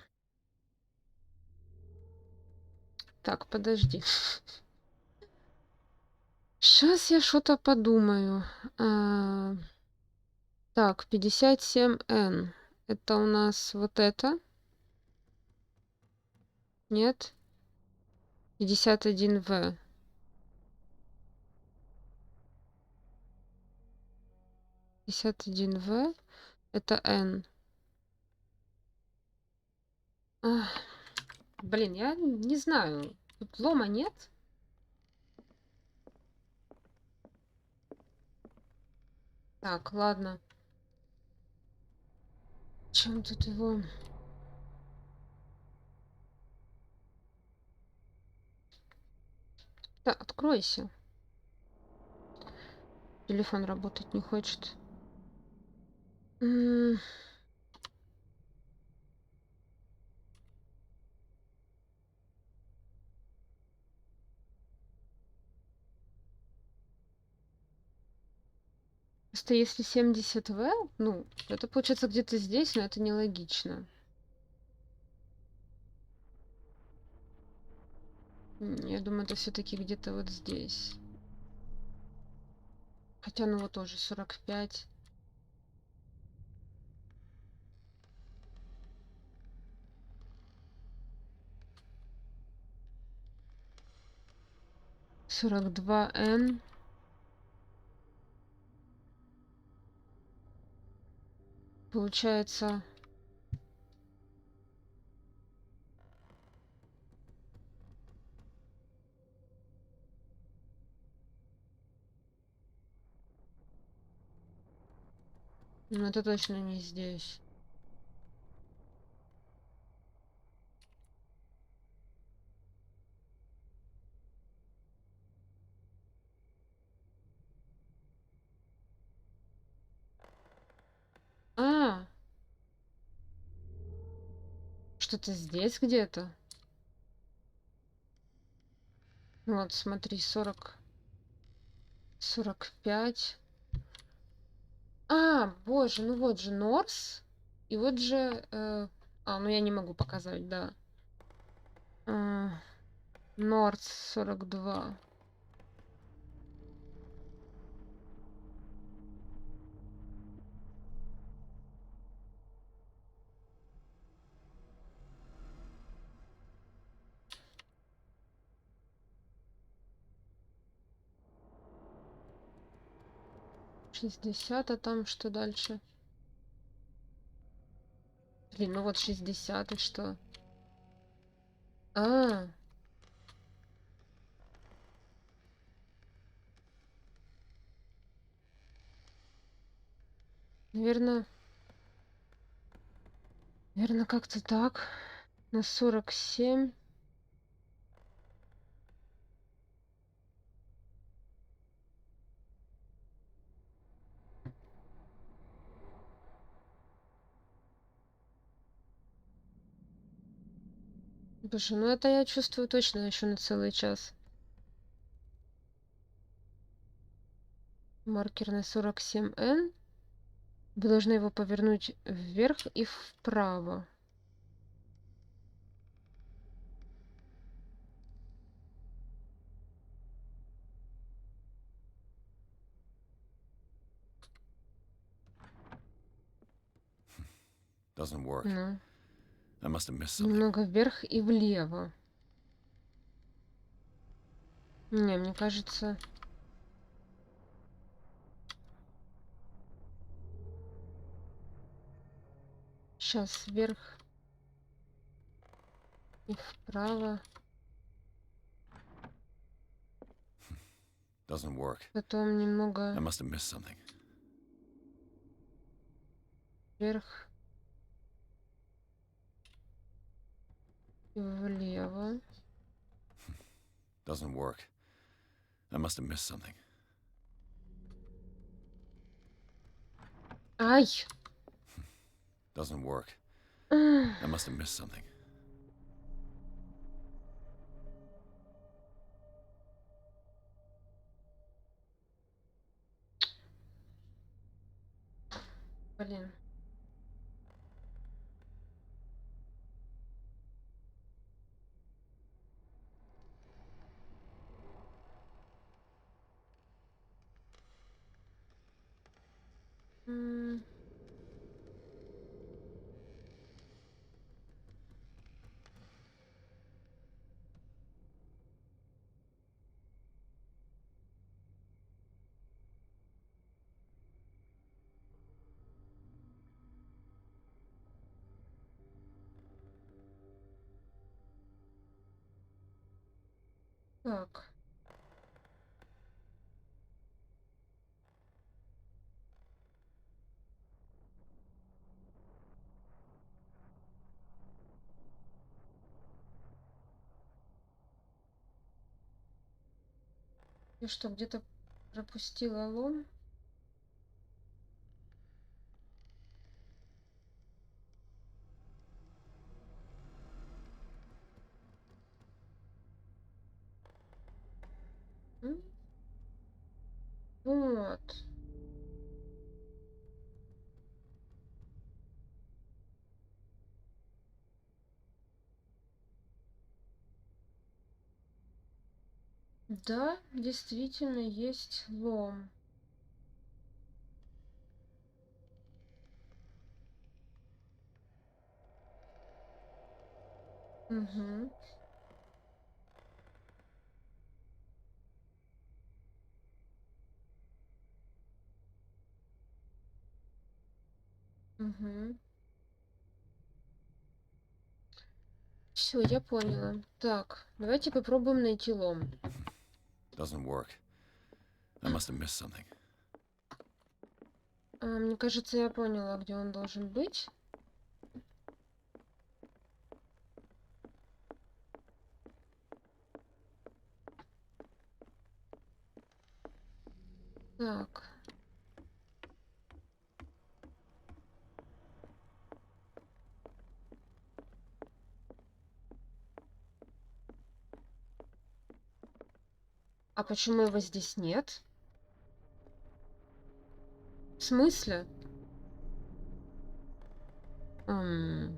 Так, подожди. Сейчас я что-то подумаю. Так, 57N. Это у нас вот это? Нет? 51В. 51В. Это N. Блин, я не знаю. Тут лома нет? Так, ладно. Чем тут его... Да, откройся. Телефон работать не хочет. Просто если 70В, ну, это получается где-то здесь, но это нелогично. Я думаю, это все-таки где-то вот здесь. Хотя, ну вот тоже 45. Сорок два Н. Получается... Ну, это точно не здесь. А, что-то здесь где-то. Вот, смотри, 45. Боже, ну вот же Норс. И вот же... ну я не могу показать, да. Норс 42. Шестьдесят, а там что дальше? Блин, ну вот 60 и что? А, наверное, как-то так. На 47. Боже, ну это я чувствую точно еще на целый час. Маркер на 47N. Вы должны его повернуть вверх и вправо. Doesn't work. Ну, I must have missed something. немного вверх и влево. Не, мне кажется... Сейчас вверх и вправо. Doesn't work. Потом I немного must have missed something. вверх и влево. Doesn't work. I must have missed something. Ай! Doesn't work. Ах, I must have missed something. блин. М. Так. Я что, где-то пропустила лом? М? Вот. Да, действительно есть лом. Угу. Угу. Все, я поняла. Так, давайте попробуем найти лом. Doesn't work. I must have missed something. Мне кажется, я поняла, где он должен быть. Так. А почему его здесь нет? В смысле? М.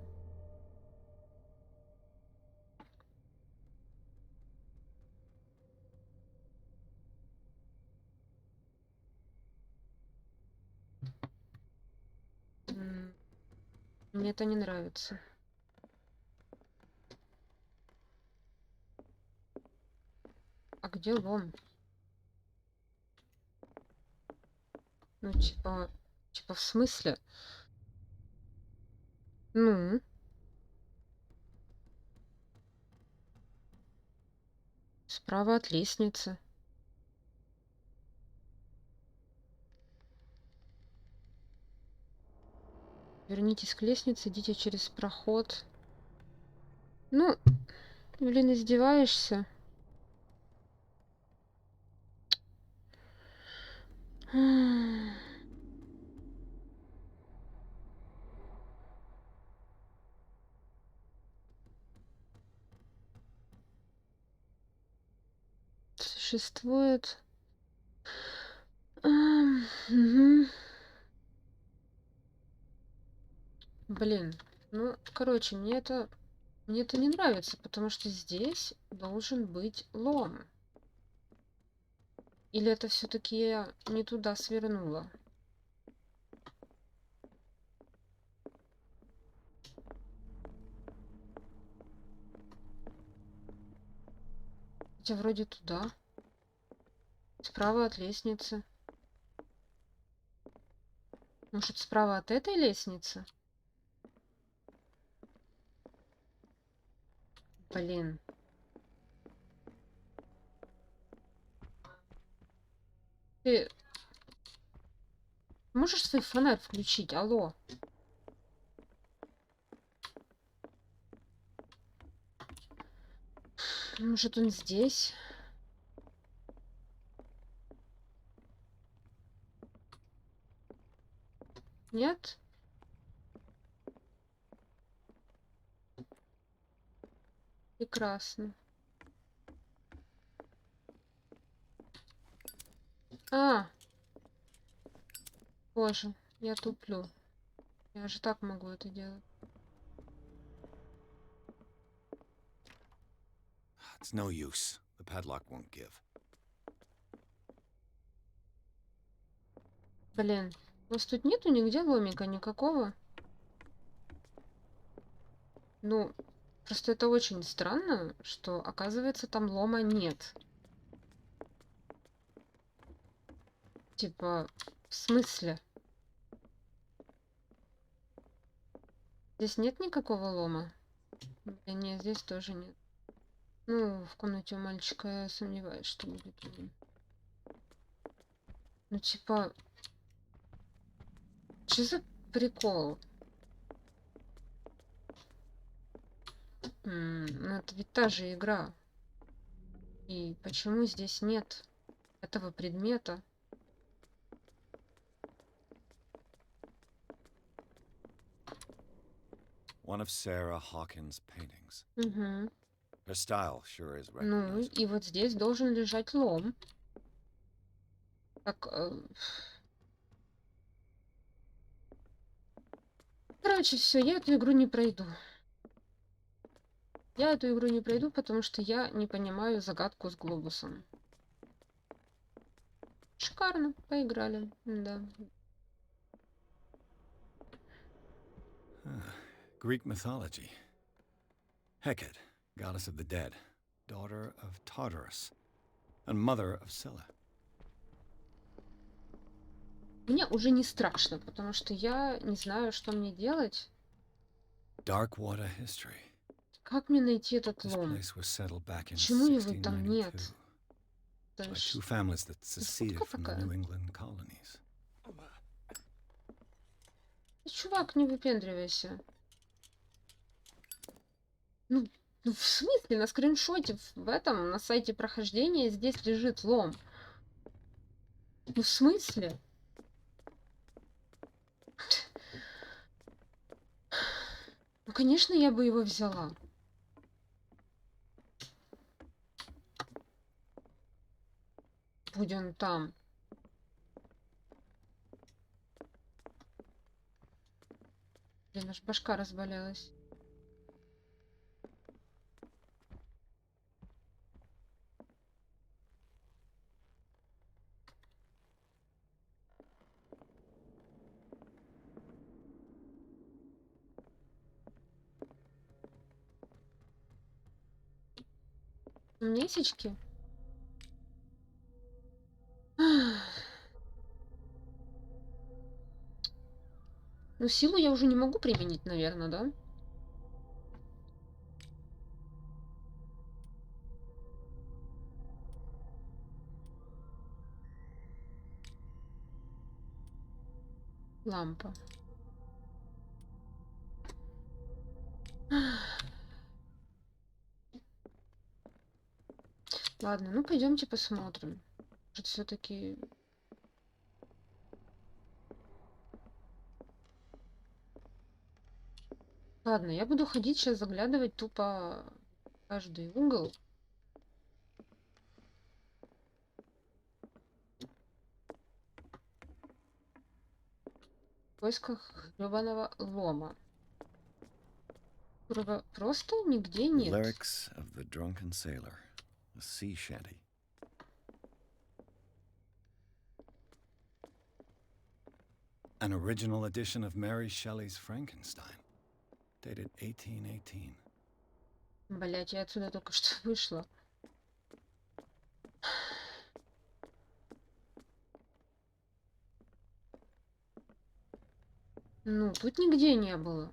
М. Мне это не нравится. А где лом? Ну, типа в смысле? Ну, справа от лестницы. Вернитесь к лестнице, идите через проход. Ну, блин, издеваешься? Существует. Мгм. Блин, ну, короче, мне это не нравится, потому что здесь должен быть лом. Или это все-таки я не туда свернула? Хотя вроде туда. Справа от лестницы. Может, справа от этой лестницы? Блин. Ты можешь свой фонарь включить? Алло. Может, он здесь? Нет? Прекрасно. А, боже, я туплю. Я же так могу это делать. It's no use. The padlock won't give. Блин, у вас тут нету нигде ломика никакого? Ну, просто это очень странно, что, оказывается, там лома нет. Типа, в смысле? Здесь нет никакого лома? Нет, здесь тоже нет. Ну, в комнате у мальчика я сомневаюсь, что будет лом. Ну, типа, что за прикол? Ну, это ведь та же игра. И почему здесь нет этого предмета? One of Sarah Hawkins' paintings. Угу. Her style sure is Ну, recognizable. и вот здесь должен лежать лом. Так, короче, все, я эту игру не пройду. Я эту игру не пройду, потому что я не понимаю загадку с глобусом. Шикарно, поиграли, да. Greek mythology. Hecate, goddess of the dead, daughter of Tartarus, and mother of Scylla. Мне уже не страшно, потому что я не знаю, что мне делать. Dark water history. Как мне найти этот This лом? place was settled back in Почему его там 1692 нет? by Это two families that seceded шутка from the такая. New England colonies. Чувак, не выпендривайся. Ну, в смысле? На скриншоте в этом, на сайте прохождения здесь лежит лом. Ну, в смысле? Ну, конечно, я бы его взяла. Будь он там. Блин, аж башка разболелась. Месячки? Ну, силу я уже не могу применить, наверное, да? Лампа. Ладно, ну пойдемте посмотрим. Может, все-таки... Ладно, я буду ходить сейчас, заглядывать тупо в каждый угол. В поисках гребаного лома. Просто нигде нет. Lyrics of the Drunken Sailor, a sea shanty. An original edition of Mary Shelley's Frankenstein, dated 1818. Блять, я отсюда только что вышла. Ну, тут нигде не было.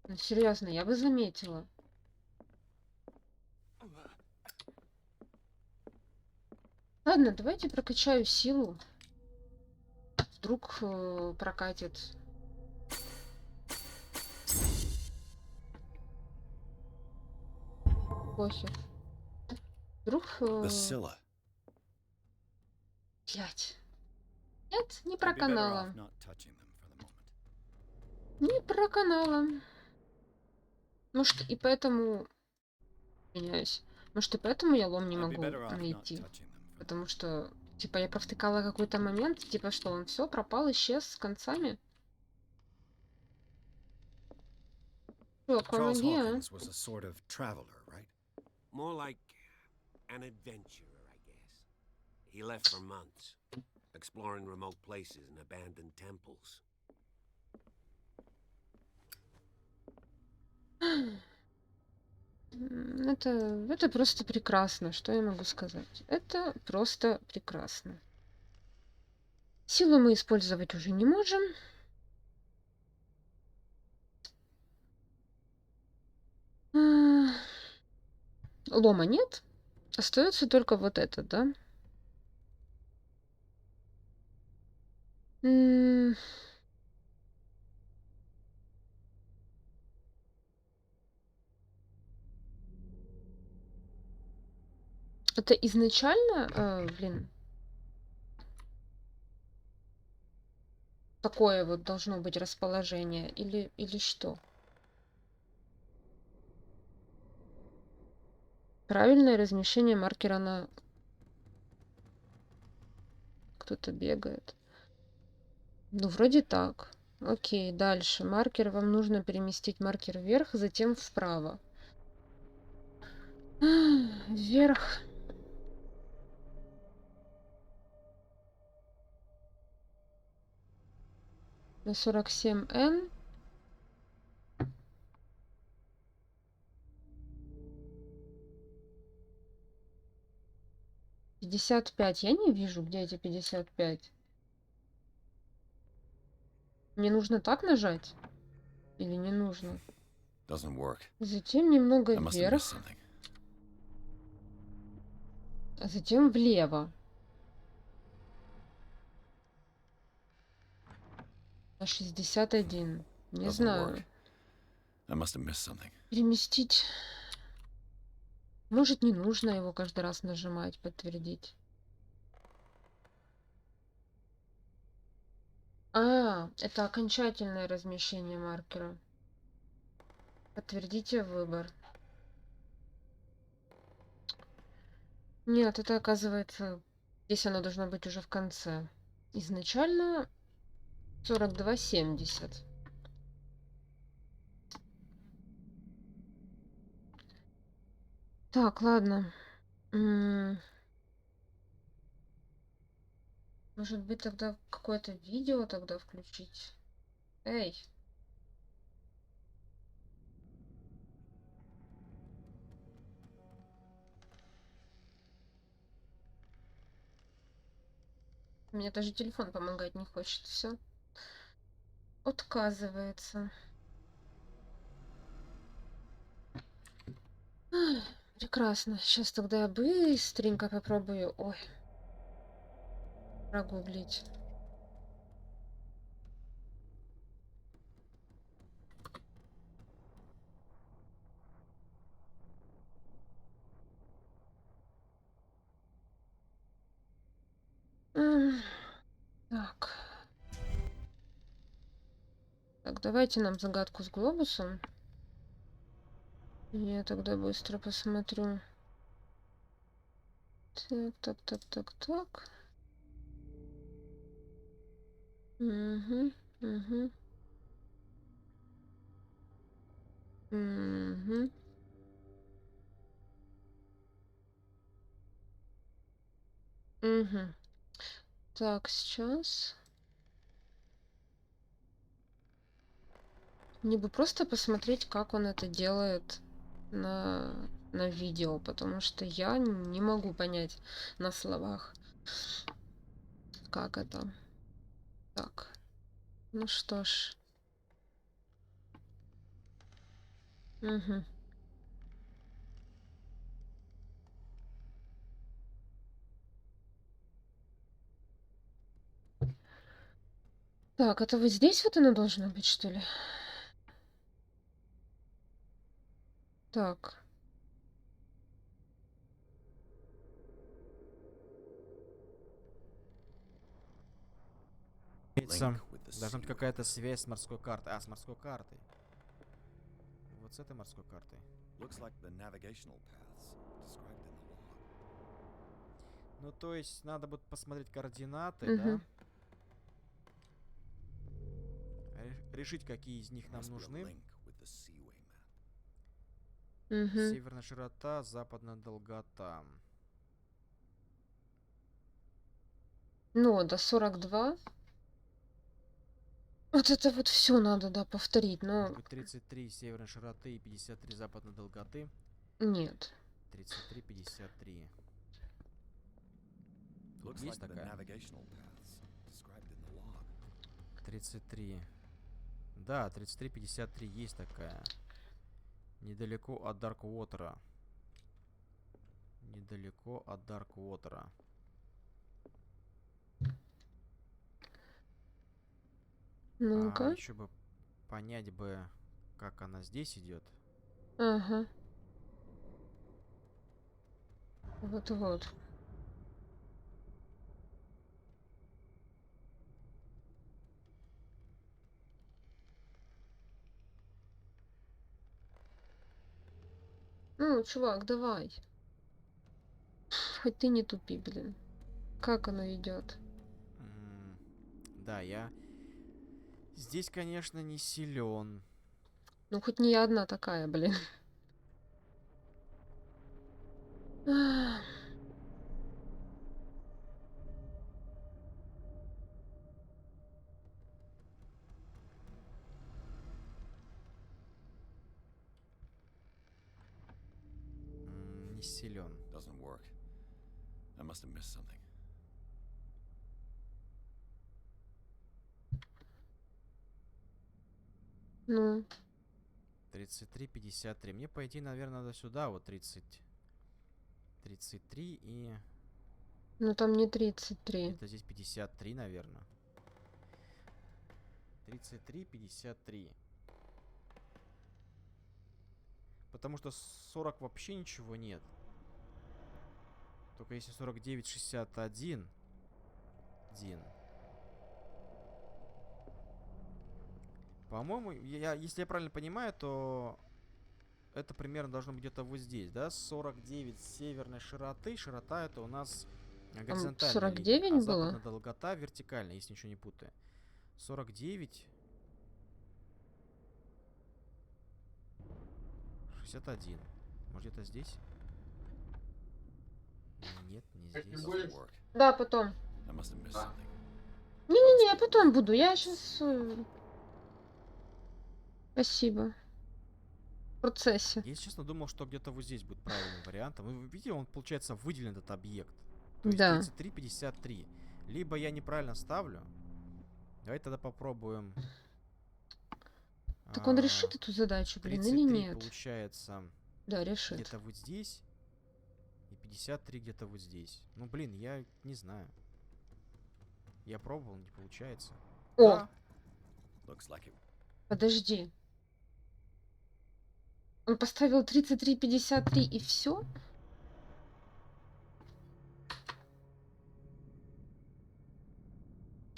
Ну, серьезно, я бы заметила. Ладно, давайте прокачаю силу. Вдруг прокатит. Похер. Вдруг... The Scylla. Блять. Нет, не I'd be better проканала. off not touching them for the moment. Не проканала. Может, и поэтому... Меняюсь. Может, и поэтому я лом не I'd be могу better off not найти. touching them for the Потому что, типа, я провтыкала какой-то момент, типа, что он все пропал, исчез с концами. Чё, Charles помоги, а? Hawkins was a sort of traveler, right? More like an adventurer, I guess. He left for months, exploring remote places and abandoned temples. Это просто прекрасно, что я могу сказать. Это просто прекрасно. Силу мы использовать уже не можем. Лома нет. Остается только вот этот, да? Это изначально, блин, такое вот должно быть расположение или что? Правильное размещение маркера на... Кто-то бегает. Ну, вроде так. Окей, дальше. Маркер, вам нужно переместить маркер вверх, затем вправо. Вверх. На 47N. $55. Я не вижу, где эти 55. Мне нужно так нажать? Или не нужно? Doesn't work. Затем немного I must have missed вверх, something. а затем влево. На 61. Не Doesn't знаю. work. I must have missed something. Переместить. Может, не нужно его каждый раз нажимать, подтвердить. Это окончательное размещение маркера. Подтвердите выбор. Нет, это оказывается... Здесь оно должно быть уже в конце. Изначально 42,70. Так, ладно. Может быть, тогда какое-то видео тогда включить? Эй. Мне даже телефон помогать не хочет. Все. Отказывается. Прекрасно. Сейчас тогда я быстренько попробую. Ой. Прогуглить. Так. Так, давайте нам загадку с глобусом. Я тогда быстро посмотрю. Так. Угу. Так, сейчас. Мне бы просто посмотреть, как он это делает на видео, потому что я не могу понять на словах, как это. Так, ну что ж. Угу. Так, это вот здесь вот она должна быть, что ли? Так. Должна быть какая-то связь с морской картой. А, с морской картой. Вот с этой морской картой. Ну, то есть, надо будет посмотреть координаты, да? Решить, какие из них нам нужны. Северная широта, западная долгота. Ну, до 42. Вот это вот все надо, да, повторить, но... Может быть, 33 северной широты и 53 западной долготы? Нет. 33, 53. Тут есть такая? 33. Да, 33, 53 есть такая. Недалеко от Дарквотера. Недалеко от Дарквотера. Ну-ка. Еще бы понять бы, как она здесь идет. Ага. Вот-вот. Ну, чувак, давай. Хоть ты не тупи, блин. Как оно идет? Да, я здесь, конечно, не силен. Ну, хоть не я одна такая, блин. Не силен. Ну. 33, 53. Мне пойти, наверное, надо сюда, вот 30. 33 и... Ну, там не 33. Это здесь 53, наверное. 33, 53. Потому что 40 вообще ничего нет. Только если 49, 61. 1. По-моему, если я правильно понимаю, то это примерно должно быть где-то вот здесь, да? 49 северной широты. Широта это у нас горизонтальная 49 линия, а было? западная долгота вертикальная, если ничего не путаю. 49. 61. Может, где-то здесь? Нет, не здесь. Да, потом. Не-не-не, я потом буду. Я сейчас... Спасибо. В процессе. Я, если честно, думал, что где-то вот здесь будет правильным вариантом. Вы видите, он, получается, выделен, этот объект. То есть Да. 33, 53. Либо я неправильно ставлю. Давайте тогда попробуем. Так он решит эту задачу, блин, или нет? Получается... Да, решит. Где-то вот здесь. И 53 где-то вот здесь. Ну, блин, я не знаю. Я пробовал, не получается. О! Да. Подожди. Он поставил 33, 53 и все?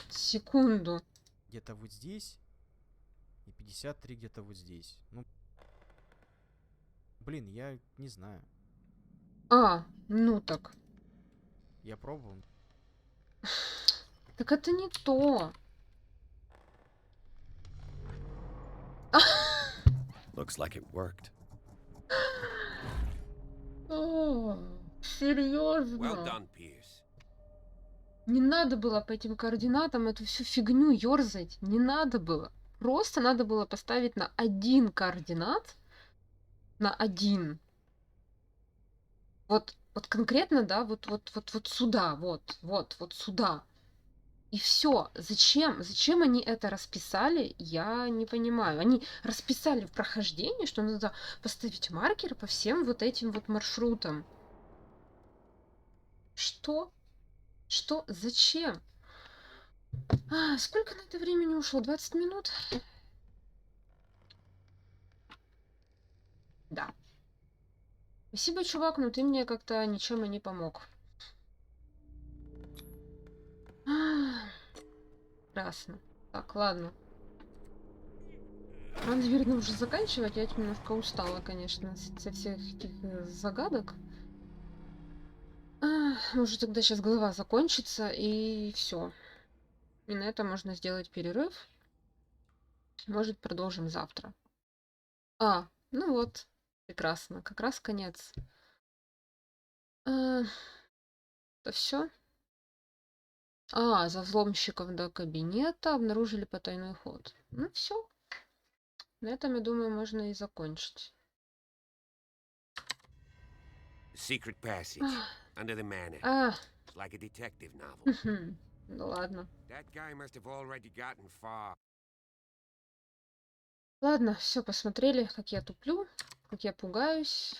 Секунду. Где-то вот здесь. И 53 где-то вот здесь. Ну, блин, я не знаю. Ну так. Я пробовал. Так это не то. Looks like it worked. Серьезно? Well done, Pierce. Не надо было по этим координатам эту всю фигню ёрзать. Не надо было. Просто надо было поставить на один координат. На один. Вот конкретно, да, вот сюда, вот сюда. И все. Зачем? Зачем они это расписали, я не понимаю. Они расписали в прохождении, что надо поставить маркер по всем вот этим вот маршрутам. Что? Что? Зачем? Сколько на это времени ушло? 20 минут? Да. Спасибо, чувак, но ты мне как-то ничем и не помог. Ясно. Так, ладно. Пора, наверное, уже заканчивать. Я немножко устала, конечно, со всех этих загадок. Может, тогда сейчас голова закончится, и все. И на этом можно сделать перерыв. Может, продолжим завтра. Ну вот. Прекрасно. Как раз конец. Это все. За взломщиков до кабинета обнаружили потайной ход. Ну все. На этом, я думаю, можно и закончить. Secret passage under the manor. It's like a detective novel. Ну ладно. That guy must have already gotten far. Ладно, все, посмотрели, как я туплю, как я пугаюсь.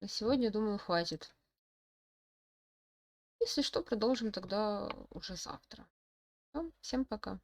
На сегодня, думаю, хватит. Если что, продолжим тогда уже завтра. Всем пока.